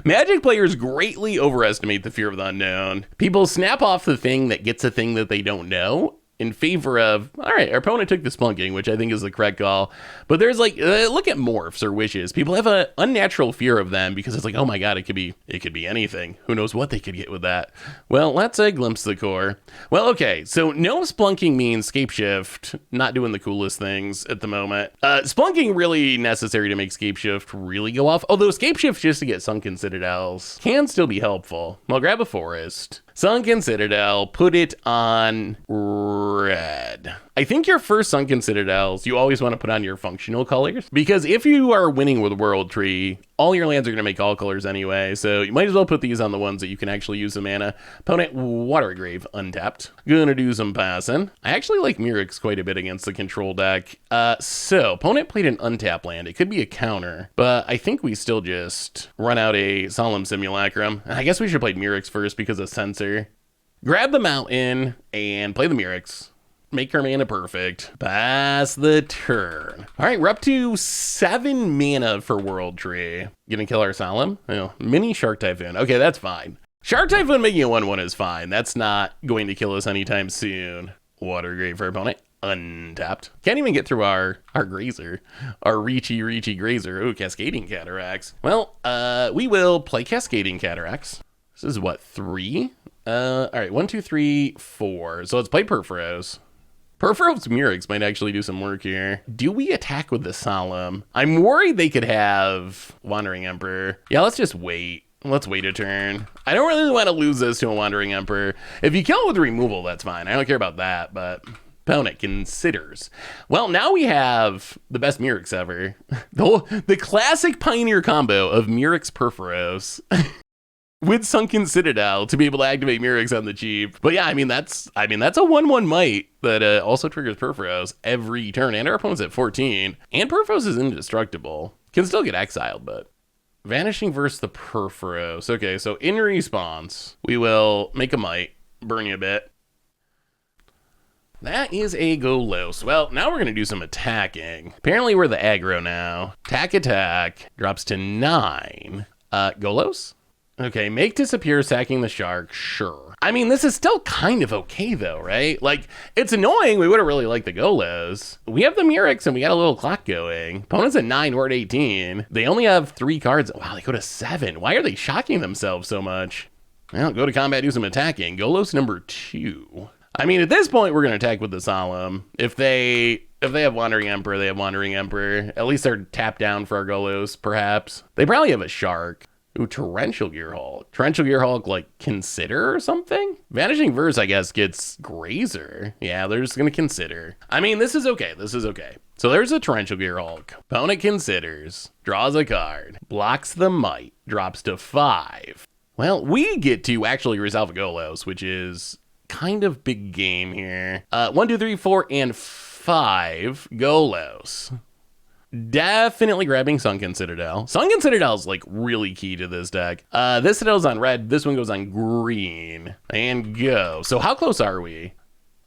S1: Magic players greatly overestimate the fear of the unknown. People snap off the thing that gets a thing that they don't know in favor of, all right, our opponent took the Splunking, which I think is the correct call. But there's like, look at morphs or wishes. People have an unnatural fear of them because it's like, oh my god, it could be anything. Who knows what they could get with that? Well, let's glimpse the core. Well, okay, so no Splunking means Scapeshift, not doing the coolest things at the moment. Splunking really necessary to make Scapeshift really go off, although Scapeshift just to get Sunken Citadels can still be helpful. Well, grab a Forest. Sunken Citadel, put it on red. I think your first Sunken Citadels, you always want to put on your functional colors, because if you are winning with World Tree, all your lands are going to make all colors anyway, so you might as well put these on the ones that you can actually use the mana. Opponent, Watergrave, untapped. Gonna do some passing. I actually like Mirrex quite a bit against the control deck. So, opponent played an untapped land. It could be a counter, but I think we still just run out a Solemn Simulacrum. I guess we should play Mirrex first because of Censor. Grab the Mountain and play the Mirrex. Make our mana perfect. Pass the turn. All right, we're up to 7 mana for World Tree. Gonna kill our Solemn? Oh, mini Shark Typhoon. Okay, that's fine. Shark Typhoon making a 1/1 is fine. That's not going to kill us anytime soon. Watergrave for opponent. Untapped. Can't even get through our Grazer. Our Reachy Grazer. Ooh, Cascading Cataracts. Well, we will play Cascading Cataracts. This is what, 3? All right, 1, 2, 3, 4. So let's play Perforos. Perforos Murex might actually do some work here. Do we attack with the Solemn? I'm worried they could have Wandering Emperor. Yeah, let's just wait. Let's wait a turn. I don't really want to lose this to a Wandering Emperor. If you kill it with removal, that's fine. I don't care about that, but opponent considers. Well, now we have the best Murex ever. The classic Pioneer combo of Murex Perforos with Sunken Citadel to be able to activate Murex on the cheap. But yeah, I mean that's a 1/1 might that also triggers Perforos every turn, and our opponent's at 14. And Perforos is indestructible. Can still get exiled, but Vanishing versus the Perforos. Okay, so in response, we will make a might, burn you a bit. That is a Golos. Well, now we're going to do some attacking. Apparently we're the aggro now. Attack, drops to 9. Golos? Okay, make disappear, sacking the shark, sure. I mean, this is still kind of okay though, right? Like, it's annoying, we would have really liked the Golos. We have the Murex and we got a little clock going. Opponent's at 9, we're at 18. They only have 3 cards. Wow, they go to 7. Why are they shocking themselves so much? Well, go to combat, do some attacking. Golos number 2. I mean, at this point, we're going to attack with the Solemn. If they have Wandering Emperor, they have Wandering Emperor. At least they're tapped down for our Golos, perhaps. They probably have a Shark. Ooh, Torrential Gearhulk. Torrential Gearhulk, like, consider or something? Vanishing Verse, I guess, gets Grazer. Yeah, they're just going to consider. I mean, this is okay. This is okay. So there's a Torrential Gearhulk. Opponent considers. Draws a card. Blocks the Might. Drops to 5. Well, we get to actually resolve a Golos, which is kind of big game here. 1, 2, 3, 4, and 5 Golos. Definitely grabbing Sunken Citadel. Sunken Citadel is like really key to this deck. This Citadel's on red. This one goes on green. And go. So how close are we?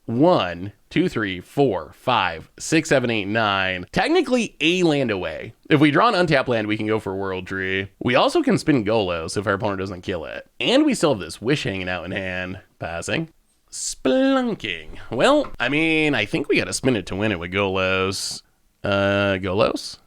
S1: 1, 2, 3, 4, 5, 6, 7, 8, 9. Technically a land away. If we draw an untapped land, we can go for World Tree. We also can spin Golos if our opponent doesn't kill it. And we still have this Wish hanging out in hand. Passing. Splunking. Well, I mean, I think we gotta spin it to win it with Golos. Golos?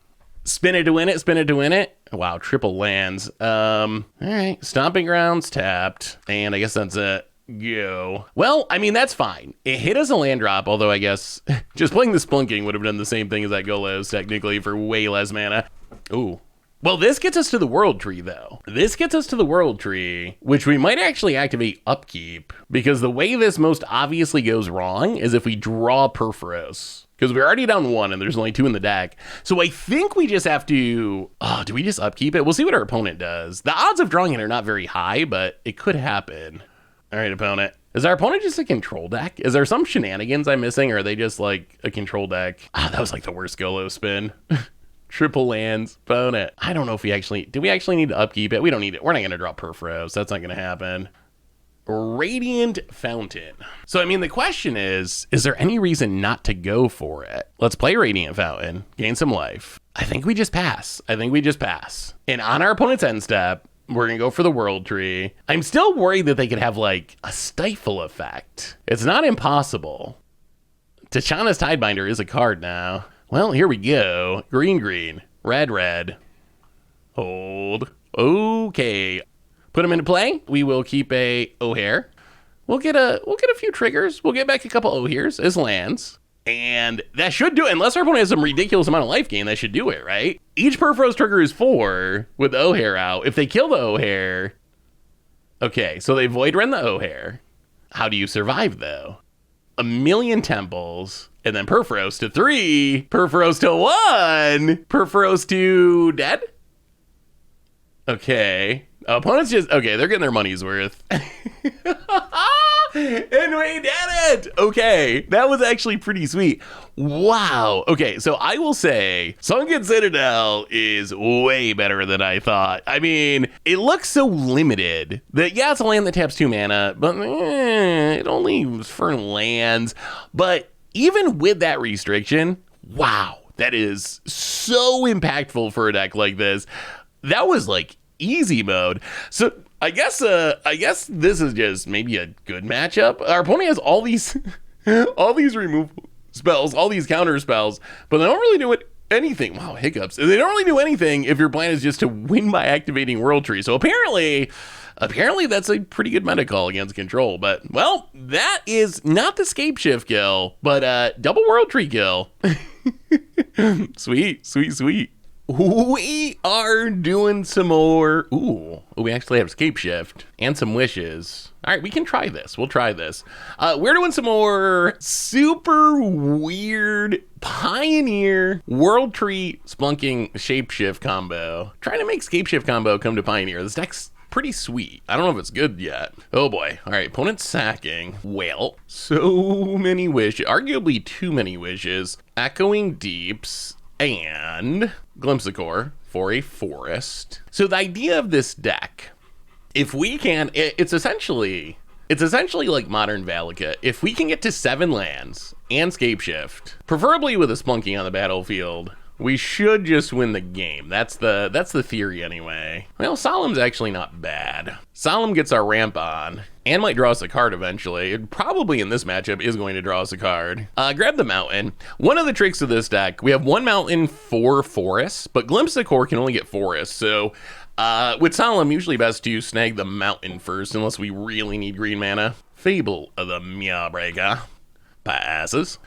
S1: Spin it to win it, spin it to win it. Wow, triple lands. All right, Stomping Grounds tapped, and I guess that's it. Go. Well, I mean, that's fine. It hit us a land drop, although I guess just playing the Splunking would have done the same thing as that Golos, technically, for way less mana. Ooh. Well, this gets us to the World Tree, though. This gets us to the World Tree, which we might actually activate Upkeep, because the way this most obviously goes wrong is if we draw Perforos, because we're already down 1 and there's only 2 in the deck. So I think we just have to... Oh, do we just Upkeep it? We'll see what our opponent does. The odds of drawing it are not very high, but it could happen. All right, opponent. Is our opponent just a control deck? Is there some shenanigans I'm missing, or are they just like a control deck? Ah, that was like the worst Golo spin. Triple lands, opponent. I don't know if do we actually need to upkeep it? We don't need it. We're not going to draw Perforos. That's not going to happen. Radiant Fountain. So, I mean, the question is there any reason not to go for it? Let's play Radiant Fountain, gain some life. I think we just pass. And on our opponent's end step, we're going to go for the World Tree. I'm still worried that they could have, like, a Stifle effect. It's not impossible. Tachana's Tidebinder is a card now. Well, here we go. Green, red. Hold. Okay. Put them into play. We will keep a O'Hare. We'll get a few triggers. We'll get back a couple O'Hares as lands. And that should do it. Unless our opponent has some ridiculous amount of life gain, that should do it, right? Each Perforos trigger is 4 with the O'Hare out. If they kill the O'Hare... Okay, so they Void Rend the O'Hare. How do you survive, though? 1,000,000 temples, and then Perforos to 3, Perforos to 1, Perforos to dead? Okay. Opponents just, okay, they're getting their money's worth. And we did it! Okay, that was actually pretty sweet. Wow. Okay, so I will say, Sunken Citadel is way better than I thought. I mean, it looks so limited that, yeah, it's a land that taps 2 mana, but it only was for lands. But even with that restriction, wow, that is so impactful for a deck like this. That was like easy mode. So I guess this is just maybe a good matchup. Our opponent has all these removal spells, all these counter spells, but they don't really do it anything. Wow, hiccups. They don't really do anything if your plan is just to win by activating World Tree. So apparently that's a pretty good meta call against control. But, well, that is not the Scapeshift kill, but double World Tree kill. Sweet, sweet, sweet. We are doing some more. Ooh, we actually have Scapeshift and some wishes. All right, we can try this. We'll try this. We're doing some more super weird Pioneer World Tree Splunking Shapeshift combo. Trying to make Scapeshift combo come to Pioneer. This deck's pretty sweet. I don't know if it's good yet. Oh boy. All right, opponent sacking. Well, so many wishes. Arguably too many wishes. Echoing Deeps and Glimpse of Core for a forest. So the idea of this deck, if we can, it's essentially like modern Valakut. If we can get to 7 lands and Scapeshift, preferably with a Splunky on the battlefield, we should just win the game. That's the theory anyway. Well, Solemn's actually not bad. Solemn gets our ramp on and might draw us a card eventually. It probably in this matchup is going to draw us a card. Grab the mountain. One of the tricks of this deck, we have 1 mountain, 4 forests, but Glimpse of Core can only get forests. So with Solemn, usually best to snag the mountain first unless we really need green mana. Fable of the Meowbreaker. Passes.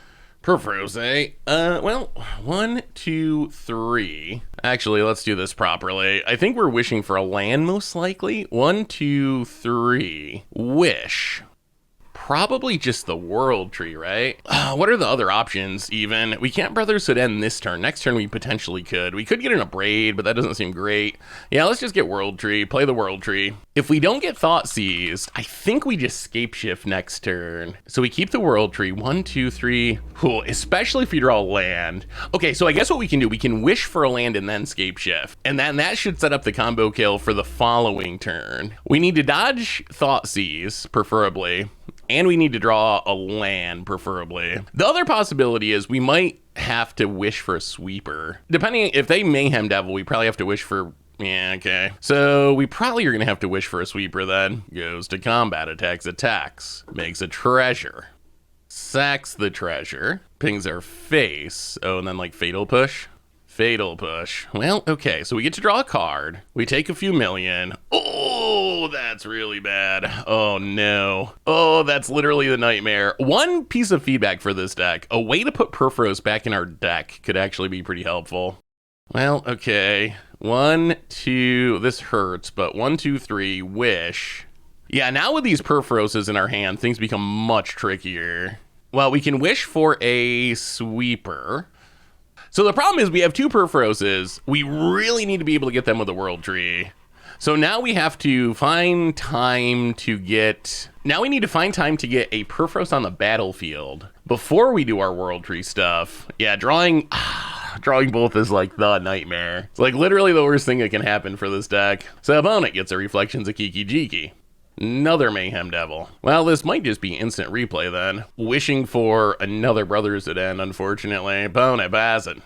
S1: Perfrose. Well, 1, 2, 3. Actually, let's do this properly. I think we're wishing for a land most likely. 1, 2, 3. Wish. Probably just the World Tree, right? What are the other options even? We can't Brothers Hood End this turn. Next turn we potentially could. We could get in a Braid, but that doesn't seem great. Yeah, let's just get World Tree, play the World Tree. If we don't get Thought Seized, I think we just Scapeshift next turn. So we keep the World Tree, 1, 2, 3. Cool, especially if you draw a land. Okay, so I guess what we can do, we can wish for a land and then Scapeshift. And then that should set up the combo kill for the following turn. We need to dodge Thought Seize, preferably. And we need to draw a land, preferably. The other possibility is we might have to wish for a sweeper. Depending, if they Mayhem Devil, we probably have to wish for, yeah, okay. So we probably are gonna have to wish for a sweeper then. Goes to combat, attacks, makes a treasure. Sacks the treasure, pings our face. Oh, and then like Fatal Push. Fatal Push. Well, okay, so we get to draw a card. We take a few million. Oh, that's really bad. Oh, no. Oh, that's literally the nightmare. One piece of feedback for this deck. A way to put Perfros back in our deck could actually be pretty helpful. Well, okay. 1, 2, this hurts, but 1, 2, 3, wish. Yeah, now with these Perfroses in our hand, things become much trickier. Well, we can wish for a sweeper. So the problem is we have 2 Perfroses. We really need to be able to get them with a World Tree. So now we have to find time to get... Now we need to find time to get a Perfros on the battlefield before we do our World Tree stuff. Yeah, drawing both is like the nightmare. It's like literally the worst thing that can happen for this deck. So opponent gets a Reflections of Kiki Jiki. Another Mayhem Devil. Well, this might just be instant replay then. Wishing for another Brothers at End, unfortunately. Opponent passing.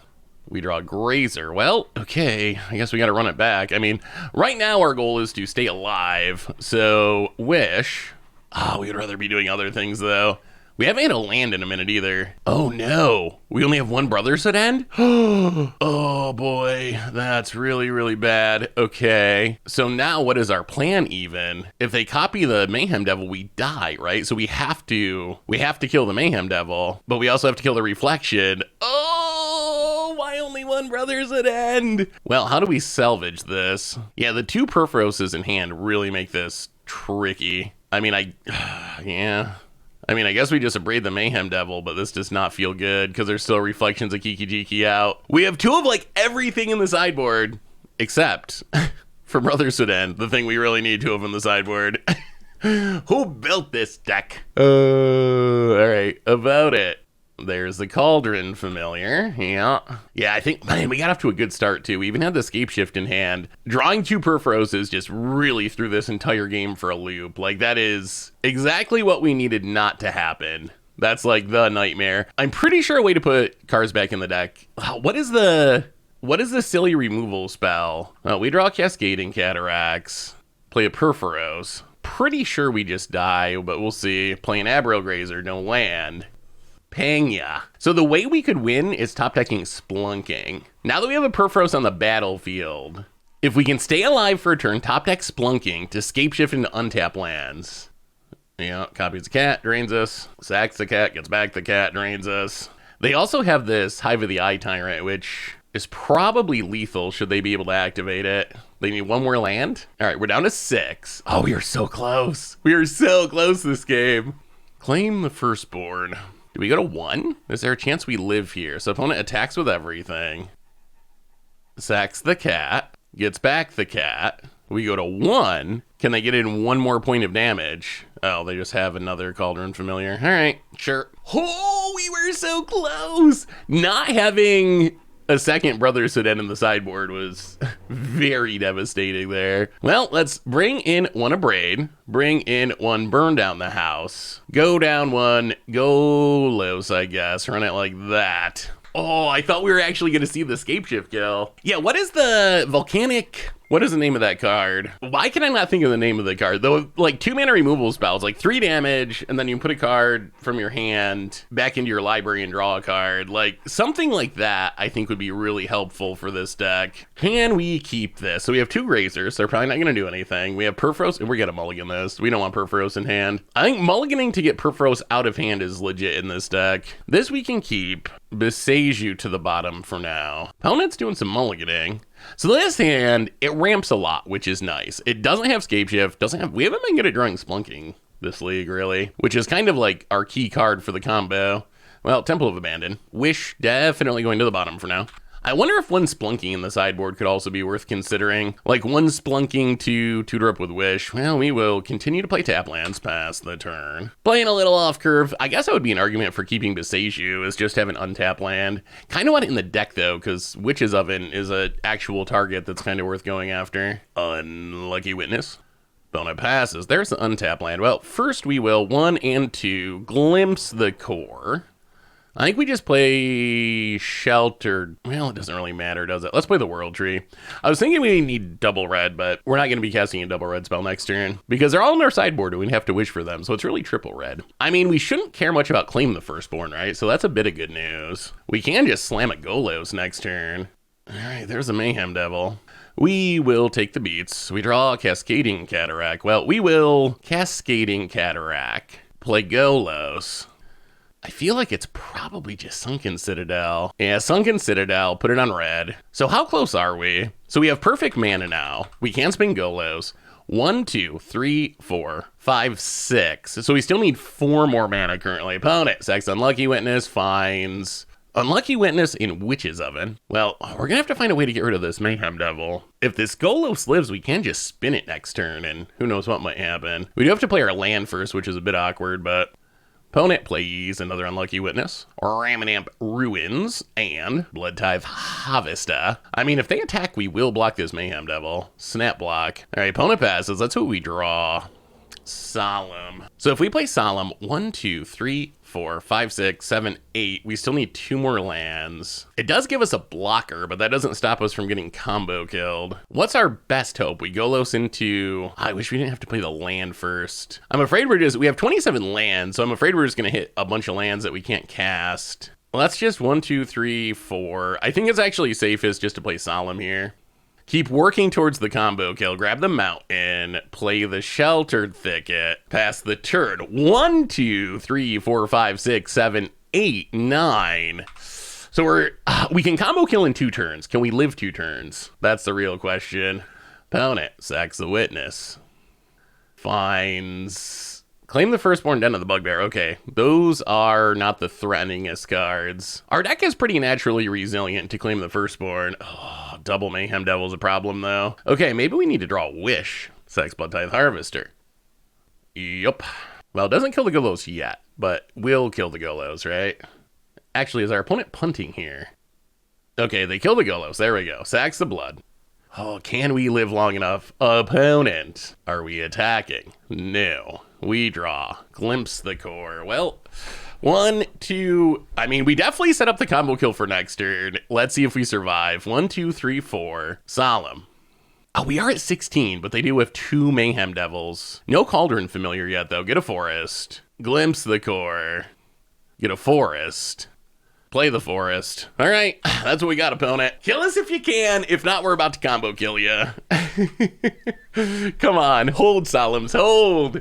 S1: We draw Grazer. Well, okay, I guess we gotta run it back. I mean, right now our goal is to stay alive. So, wish. Oh, we'd rather be doing other things though. We haven't had a land in a minute either. Oh no, we only have 1 Brothers at End? Oh boy, that's really, really bad. Okay, so now what is our plan even? If they copy the Mayhem Devil, we die, right? So we have to kill the Mayhem Devil, but we also have to kill the Reflection. Oh, why only 1 Brothers at End? Well, how do we salvage this? Yeah, the 2 Perfroses in hand really make this tricky. I mean, yeah. I mean, I guess we just abrade the Mayhem Devil, but this does not feel good because there's still Reflections of Kiki Jiki out. We have 2 of like everything in the sideboard, except for Brothers Hood End, the thing we really need 2 of in the sideboard. Who built this deck? All right, about it. There's the Cauldron familiar. Yeah, I think, man, we got off to a good start too. We even had the Scapeshift in hand. Drawing 2 Perfroses just really threw this entire game for a loop. Like, that is exactly what we needed not to happen. That's like the nightmare. I'm pretty sure a way to put cards back in the deck. What is the silly removal spell? We draw Cascading Cataracts, play a Perforos. Pretty sure we just die, but we'll see. Play an Aggro Grazer, no land. Pena. So the way we could win is top decking Splunking. Now that we have a Perforos on the battlefield, if we can stay alive for a turn, top deck Splunking to Scapeshift into untap lands. Yeah, copies the cat, drains us. Sacks the cat, gets back the cat, drains us. They also have this Hive of the Eye Tyrant, which is probably lethal should they be able to activate it. They need one more land. All right, we're down to 6. Oh, we are so close. We are so close this game. Claim the Firstborn. Do we go to 1? Is there a chance we live here? So opponent attacks with everything. Sacks the cat, gets back the cat. We go to 1. Can they get in 1 more point of damage? Oh, they just have another Cauldron Familiar. All right, sure. Oh, we were so close. Not having a second Brothers Hood end in the sideboard was very devastating there. Well, let's bring in 1 Abrade, bring in 1 Burn Down the House, go down 1, go Los, I guess, run it like that. Oh, I thought we were actually going to see the Scapeshift kill. Yeah, what is the volcanic... What is the name of that card? Why can I not think of the name of the card? Though, like 2 mana removal spells, like 3 damage, and then you put a card from your hand back into your library and draw a card. Like something like that, I think would be really helpful for this deck. Can we keep this? So we have 2 Grazers. They're probably not going to do anything. We have Perforos, and we're going to mulligan this. We don't want Perforos in hand. I think mulliganing to get Perforos out of hand is legit in this deck. This we can keep. Besiege you to the bottom for now. Opponent's doing some mulliganing. So this hand, it ramps a lot, which is nice. It doesn't have Scapeshift, we haven't been good at drawing Splunking this league, really, which is kind of like our key card for the combo. Well, Temple of Abandon. Wish definitely going to the bottom for now. I wonder if 1 Splunking in the sideboard could also be worth considering. Like 1 Splunking to tutor up with Wish. Well, we will continue to play tap lands past the turn. Playing a little off curve. I guess that would be an argument for keeping Besiege you is just have an untap land. Kind of want it in the deck though, because Witch's Oven is an actual target that's kind of worth going after. Unlucky Witness. Opponent passes. There's the untap land. Well, first we will 1 and 2 Glimpse the Core. I think we just play Sheltered. Well, it doesn't really matter, does it? Let's play the World Tree. I was thinking we need double red, but we're not going to be casting a double red spell next turn because they're all in our sideboard and we'd have to wish for them, so it's really triple red. I mean, we shouldn't care much about Claim the Firstborn, right? So that's a bit of good news. We can just slam at Golos next turn. All right, there's a Mayhem Devil. We will take the beats. We draw Cascading Cataract. Well, we will Cascading Cataract. Play Golos. I feel like it's probably just Sunken Citadel. Yeah, Sunken Citadel, put it on red. So how close are we? So we have perfect mana now. We can spin Golos. 1, 2, 3, 4, 5, 6. So we still need 4 more mana currently. Opponent sacks Unlucky Witness, finds Unlucky Witness in Witch's Oven. Well, we're gonna have to find a way to get rid of this Mayhem Devil. If this Golos lives, we can just spin it next turn, and who knows what might happen. We do have to play our land first, which is a bit awkward, but... Opponent plays another Unlucky Witness, Ramanamp Ruins, and Blood Tithe Harvesta. I mean, if they attack, we will block this Mayhem Devil. Snap block. All right, opponent passes. That's what we draw. Solemn. So if we play Solemn, 1, 2, 3, 4, 5, 6, 7, 8, we still need 2 more lands. It does give us a blocker, but that doesn't stop us from getting combo killed. What's our best hope? We Golos into... I wish we didn't have to play the land first. I'm afraid we have 27 lands, so I'm afraid we're just going to hit a bunch of lands that we can't cast. Let's just 1, 2, 3, 4. I think it's actually safest just to play Solemn here. Keep working towards the combo kill. Grab the Mountain. Play the Sheltered Thicket. Pass the turn. 1, 2, 3, 4, 5, 6, 7, 8, 9. So we can combo kill in 2 turns. Can we live 2 turns? That's the real question. Opponent sacks the Witness. Finds... Claim the Firstborn, Den of the Bugbear. Okay, those are not the threateningest cards. Our deck is pretty naturally resilient to Claim the Firstborn. Oh, double Mayhem Devil's a problem, though. Okay, maybe we need to draw a Wish. Sex Blood Tithe Harvester. Yup. Well, it doesn't kill the Golos yet, but will kill the Golos, right? Actually, is our opponent punting here? Okay, they kill the Golos. There we go. Sacks the blood. Oh, can we live long enough? Opponent. Are we attacking? No. We draw. Glimpse the Core. Well, 1, 2... I mean, we definitely set up the combo kill for next turn. Let's see if we survive. 1, 2, 3, 4. Solemn. Oh, we are at 16, but they do have 2 Mayhem Devils. No Cauldron Familiar yet, though. Get a Forest. Glimpse the Core. Get a forest. Play the forest. All right, that's what we got, opponent. Kill us if you can. If not, we're about to combo kill you. Come on, hold, Solemns, hold.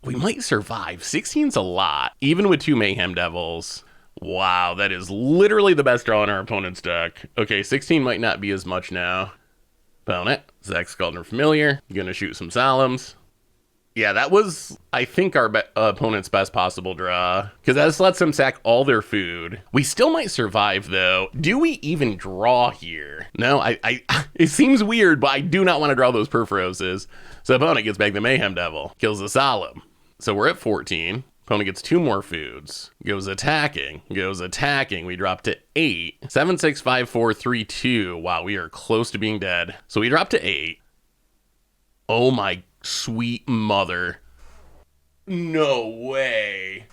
S1: We might survive. 16's a lot, even with 2 Mayhem Devils. Wow, that is literally the best draw in our opponent's deck. Okay, 16 might not be as much now. Opponent, Zach's Cauldron Familiar. You're gonna shoot some Solemns. Yeah, that was, I think, our opponent's best possible draw, because that just lets them sack all their food. We still might survive, though. Do we even draw here? No, it seems weird, but I do not want to draw those Perforoses. So opponent gets back the Mayhem Devil, kills the Solemn. So we're at 14. Opponent gets 2 more foods. Goes attacking. We drop to 8. 7, 6, 5, 4, 3, 2. Wow, we are close to being dead. So we drop to 8. Oh my sweet mother. No way.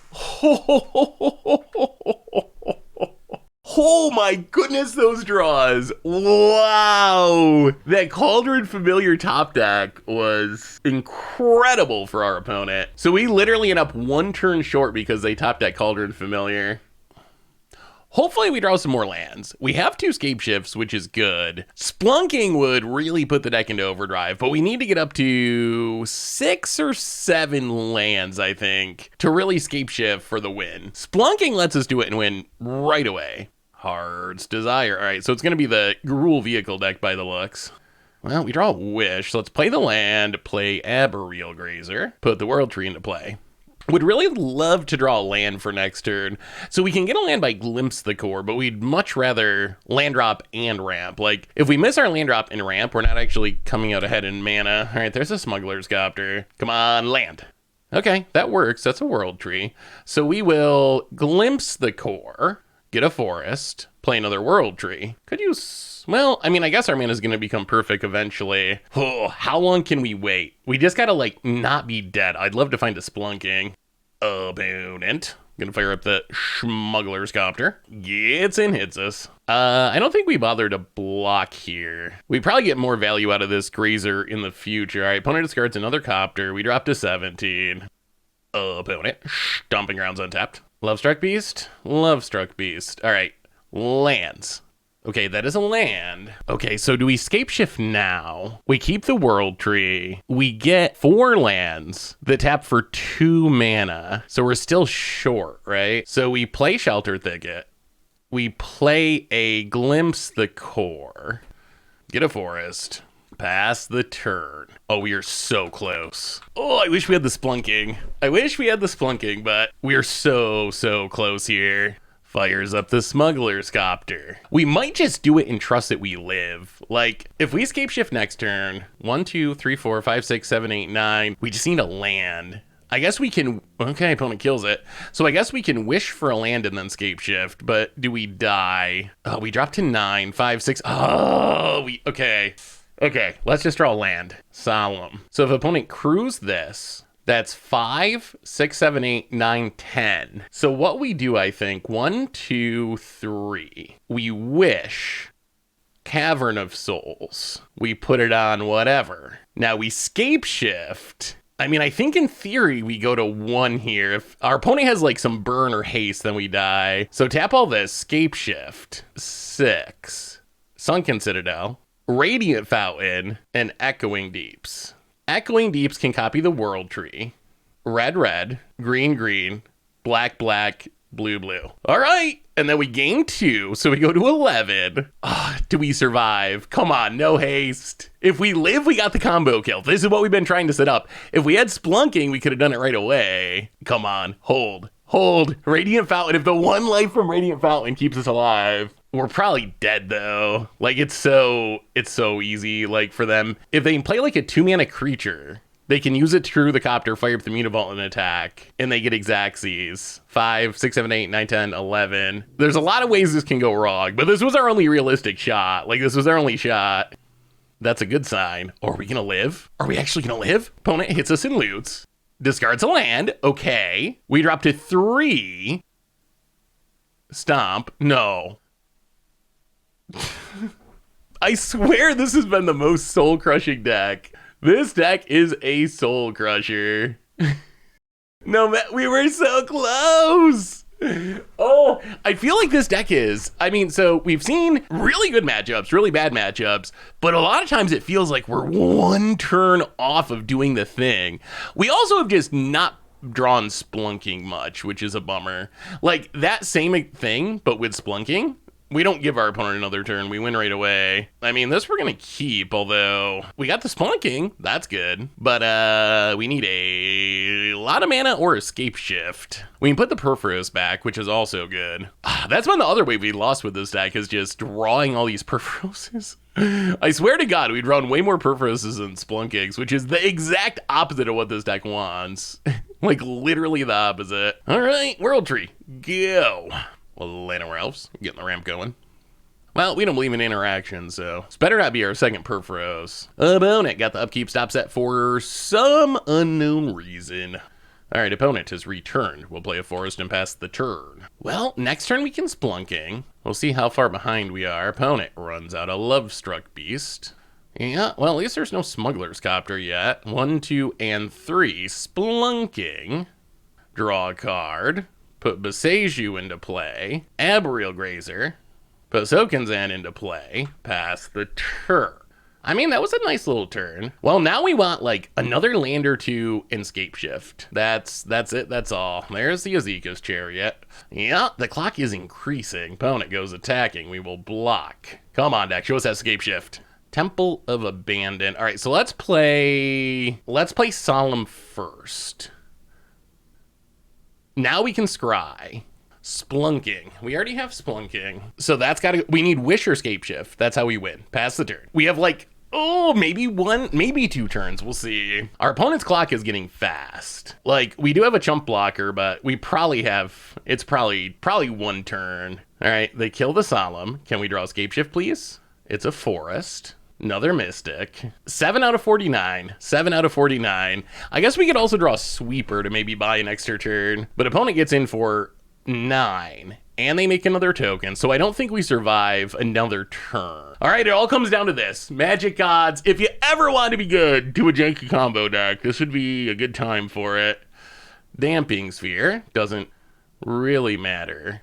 S1: Oh my goodness, those draws. Wow. That Cauldron Familiar top deck was incredible for our opponent. So we literally end up 1 turn short because they top deck Cauldron Familiar. Hopefully we draw some more lands. We have 2 Scapeshifts, which is good. Splunking would really put the deck into overdrive, but we need to get up to 6 or 7 lands, I think, to really Scapeshift for the win. Splunking lets us do it and win right away. Heart's Desire. All right, so it's going to be the Gruul Vehicle deck by the looks. Well, we draw a Wish, so let's play the land, play Arboreal Grazer, put the World Tree into play. Would really love to draw a land for next turn, so we can get a land by Glimpse the Core, but we'd much rather land drop and ramp. Like, if we miss our land drop and ramp, we're not actually coming out ahead in mana. All right, there's a Smuggler's Copter. Come on, land. Okay, that works. That's a World Tree. So we will Glimpse the Core, get a forest, play another World Tree. Could use, well, I mean, I guess our mana is going to become perfect eventually. Oh, how long can we wait? We just got to, like, not be dead. I'd love to find a Splunking. Opponent. Gonna fire up the Smuggler's Copter. Gets in, hits us. I don't think we bother to block here. We probably get more value out of this Grazer in the future. All right, opponent discards another Copter. We drop to 17. Opponent. Stomping Grounds untapped. Lovestruck Beast. Lovestruck Beast. All right, lands. Okay, that is a land. Okay, so do we Scapeshift now? We keep the World Tree. We get 4 lands that tap for 2 mana. So we're still short, right? So we play Shelter Thicket. We play a Glimpse the Core. Get a forest. Pass the turn. Oh, we are so close. Oh, I wish we had the Splunking. But we are so close here. Fires up the Smuggler's Copter. We might just do it and trust that we live. Like, if we Scapeshift next turn, 1, 2, 3, 4, 5, 6, 7, 8, 9, we just need a land. I guess we can, okay, opponent kills it. So I guess we can wish for a land and then Scapeshift, but do we die? Oh, we drop to 9, 5, 6, okay. Okay, let's just draw a land. Solemn. So if opponent crews this, that's 5, 6, 7, 8, 9, 10. So what we do, I think, 1, 2, 3. We wish Cavern of Souls. We put it on whatever. Now we Scapeshift. I mean, I think in theory we go to 1 here. If our opponent has like some burn or haste, then we die. So tap all this, Scapeshift. 6. Sunken Citadel. Radiant Fountain. And Echoing Deeps. Echoing Deeps can copy the World Tree. Red, red, green, green, black, black, blue, blue. All right. And then we gain 2. So we go to 11. Do we survive? Come on, no haste. If we live, we got the combo kill. This is what we've been trying to set up. If we had Splunking, we could have done it right away. Come on, hold. Radiant Fountain. If the 1 life from Radiant Fountain keeps us alive. We're probably dead though. Like it's so easy. Like for them, if they can play like a 2-mana creature, they can use it to crew the Copter, fire up the Mutavault and attack, and they get Xaxes. 5, 6, 7, 8, 9, 10, 11. There's a lot of ways this can go wrong, but this was our only realistic shot. Like this was our only shot. That's a good sign. Are we gonna live? Are we actually gonna live? Opponent hits us and loots. Discards a land. Okay. We drop to 3. Stomp. No. I swear this has been the most soul-crushing deck. This deck is a soul crusher. No, we were so close. Oh, I feel like this deck is, so we've seen really good matchups, really bad matchups, but a lot of times it feels like we're one turn off of doing the thing. We also have just not drawn Splunking much, which is a bummer. Like that same thing, but with Splunking. We don't give our opponent another turn. We win right away. This we're going to keep, although we got the Splunking. That's good. But we need a lot of mana or a Scapeshift. We can put the Perforos back, which is also good. That's been the other way we lost with this deck, is just drawing all these Perforoses. I swear to God, we'd run way more Perforoses than Splunkings, which is the exact opposite of what this deck wants. Like, literally the opposite. All right, World Tree, go. We'll land our elves, getting the ramp going. Well, we don't believe in interaction, so it's better not be our second Perforos. Opponent got the upkeep stop set for some unknown reason. All right, opponent has returned. We'll play a forest and pass the turn. Well, next turn we can Splunking. We'll see how far behind we are. Opponent runs out a Love-Struck Beast. Yeah, well, at least there's no Smuggler's Copter yet. 1, 2, and 3. Splunking. Draw a card. Put Boseiju into play. Arboreal Grazer. Put Sokinzan into play. Pass the turn. That was a nice little turn. Well, now we want, like, another land or two and Scapeshift. That's it, that's all. There's the Azeka's Chariot. Yeah, the clock is increasing. Opponent goes attacking. We will block. Come on, deck, show us that Scapeshift. Temple of Abandon. All right, so let's play Solemn first. Now we can scry. Splunking. We already have Splunking. So that's we need Wish or Scapeshift. That's how we win. Pass the turn. We have maybe one, maybe two turns. We'll see. Our opponent's clock is getting fast. Like, we do have a chump blocker, but we probably have, it's probably one turn. All right, they kill the Solemn. Can we draw a Scapeshift, please? It's a forest. Another Mystic. 7 out of 49. 7 out of 49. I guess we could also draw a Sweeper to maybe buy an extra turn. But opponent gets in for 9. And they make another token. So I don't think we survive another turn. All right, it all comes down to this. Magic Gods. If you ever want to be good to a janky combo deck, this would be a good time for it. Damping Sphere. Doesn't really matter.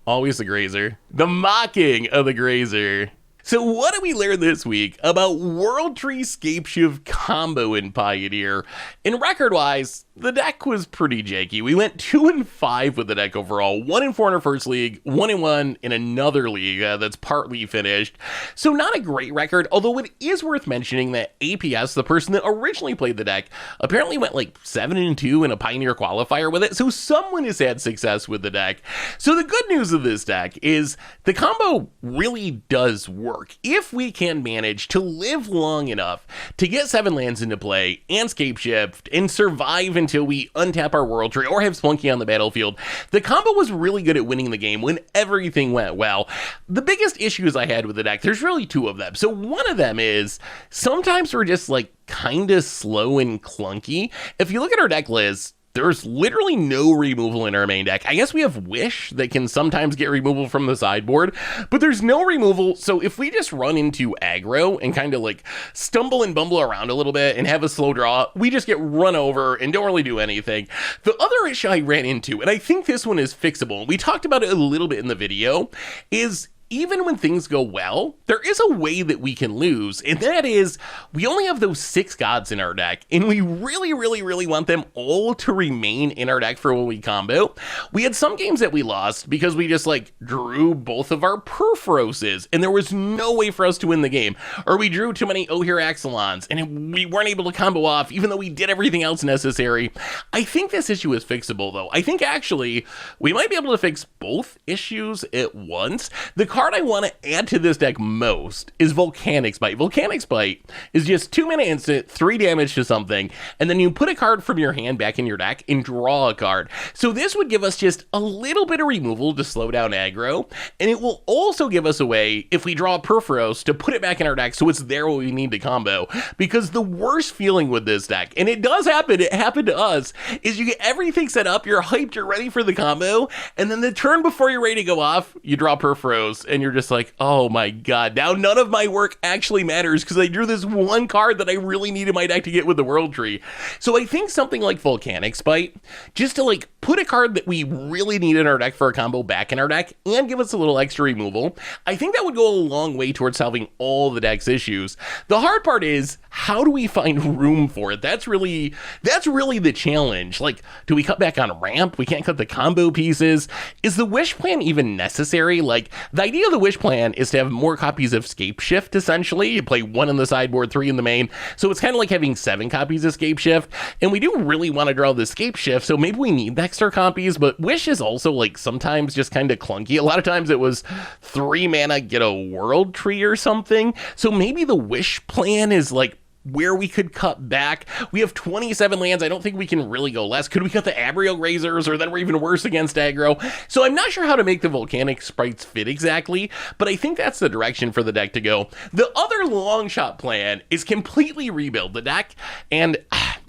S1: Always the Grazer. The Mocking of the Grazer. So what did we learn this week about World Tree Scapeshift combo in Pioneer? And record-wise, the deck was pretty janky. We went 2-5 with the deck overall, 1-4 in our first league, 1-1 in another league that's partly finished. So not a great record, although it is worth mentioning that APS, the person that originally played the deck, apparently went like 7-2 in a Pioneer qualifier with it. So someone has had success with the deck. So the good news of this deck is the combo really does work. If we can manage to live long enough to get 7 lands into play and Scapeshift and survive until we untap our World Tree or have Splunky on the battlefield, the combo was really good at winning the game when everything went well. The biggest issues I had with the deck, there's really 2 of them. So one of them is sometimes we're just like kind of slow and clunky. If you look at our deck list, there's literally no removal in our main deck. I guess we have Wish that can sometimes get removal from the sideboard, but there's no removal. So if we just run into aggro and kind of like stumble and bumble around a little bit and have a slow draw, we just get run over and don't really do anything. The other issue I ran into, and I think this one is fixable, we talked about it a little bit in the video, is even when things go well, there is a way that we can lose, and that is we only have those 6 gods in our deck, and we really, really, really want them all to remain in our deck for when we combo. We had some games that we lost because we just like drew both of our Perforoses, and there was no way for us to win the game, or we drew too many Ohir Axelons, and we weren't able to combo off even though we did everything else necessary. I think this issue is fixable though. I think actually we might be able to fix both issues at once. The card I want to add to this deck most is Volcanic Bite. Volcanic Bite is just 2 mana instant, 3 damage to something, and then you put a card from your hand back in your deck and draw a card. So this would give us just a little bit of removal to slow down aggro, and it will also give us a way, if we draw a Perforos, to put it back in our deck so it's there when we need to combo. Because the worst feeling with this deck, and it does happen, it happened to us, is you get everything set up, you're hyped, you're ready for the combo, and then the turn before you're ready to go off, you draw Perforos, and you're just like, oh my god, now none of my work actually matters because I drew this one card that I really needed my deck to get with the World Tree. So I think something like Volcanic Spite, just to like put a card that we really need in our deck for a combo back in our deck and give us a little extra removal, I think that would go a long way towards solving all the deck's issues. The hard part is, how do we find room for it? That's really the challenge. Like, do we cut back on ramp? We can't cut the combo pieces. Is the wish plan even necessary? Like, the idea of the wish plan is to have more copies of Scapeshift, essentially. You play 1 in the sideboard, 3 in the main. So it's kind of like having 7 copies of Scapeshift. And we do really want to draw the Scapeshift, so maybe we need the extra copies, but wish is also like sometimes just kind of clunky. A lot of times it was 3 mana, get a World Tree or something. So maybe the wish plan is like where we could cut back. We have 27 lands. I don't think we can really go less. Could we cut the Abriel Razors, or then we're even worse against aggro? So I'm not sure how to make the Volcanic Sprites fit exactly, but I think that's the direction for the deck to go. The other long shot plan is completely rebuild the deck, and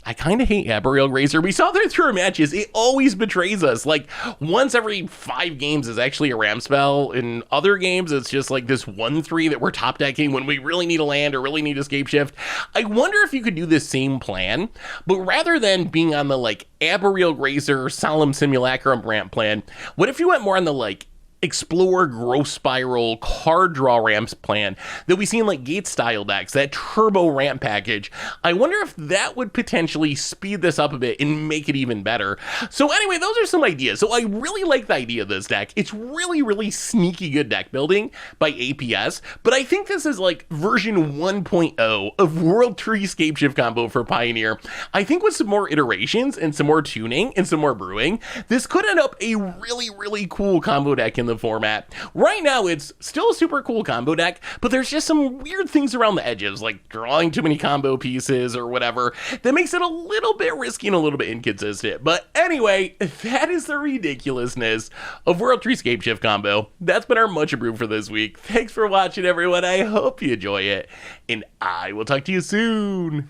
S1: I kind of hate Abriel Razor. We saw that through our matches. It always betrays us. Like, once every 5 games is actually a Ram spell. In other games, it's just like this 1/3 that we're top decking when we really need a land or really need a Scapeshift. I wonder if you could do this same plan, but rather than being on the like Abriel Razor, Solemn Simulacrum ramp plan, what if you went more on the like Explore, Growth Spiral, card draw ramps plan that we see in like Gate style decks, that turbo ramp package? I wonder if that would potentially speed this up a bit and make it even better. So anyway, those are some ideas. So I really like the idea of this deck. It's really sneaky good deck building by APS, but I think this is like version 1.0 of World Tree Scapeshift combo for Pioneer. I think with some more iterations and some more tuning and some more brewing, this could end up a really cool combo deck in the format. Right now, it's still a super cool combo deck, but there's just some weird things around the edges, like drawing too many combo pieces or whatever, that makes it a little bit risky and a little bit inconsistent. But anyway, that is the ridiculousness of World Tree Scapeshift combo. That's been our Much Brew for this week. Thanks for watching, everyone. I hope you enjoy it, and I will talk to you soon.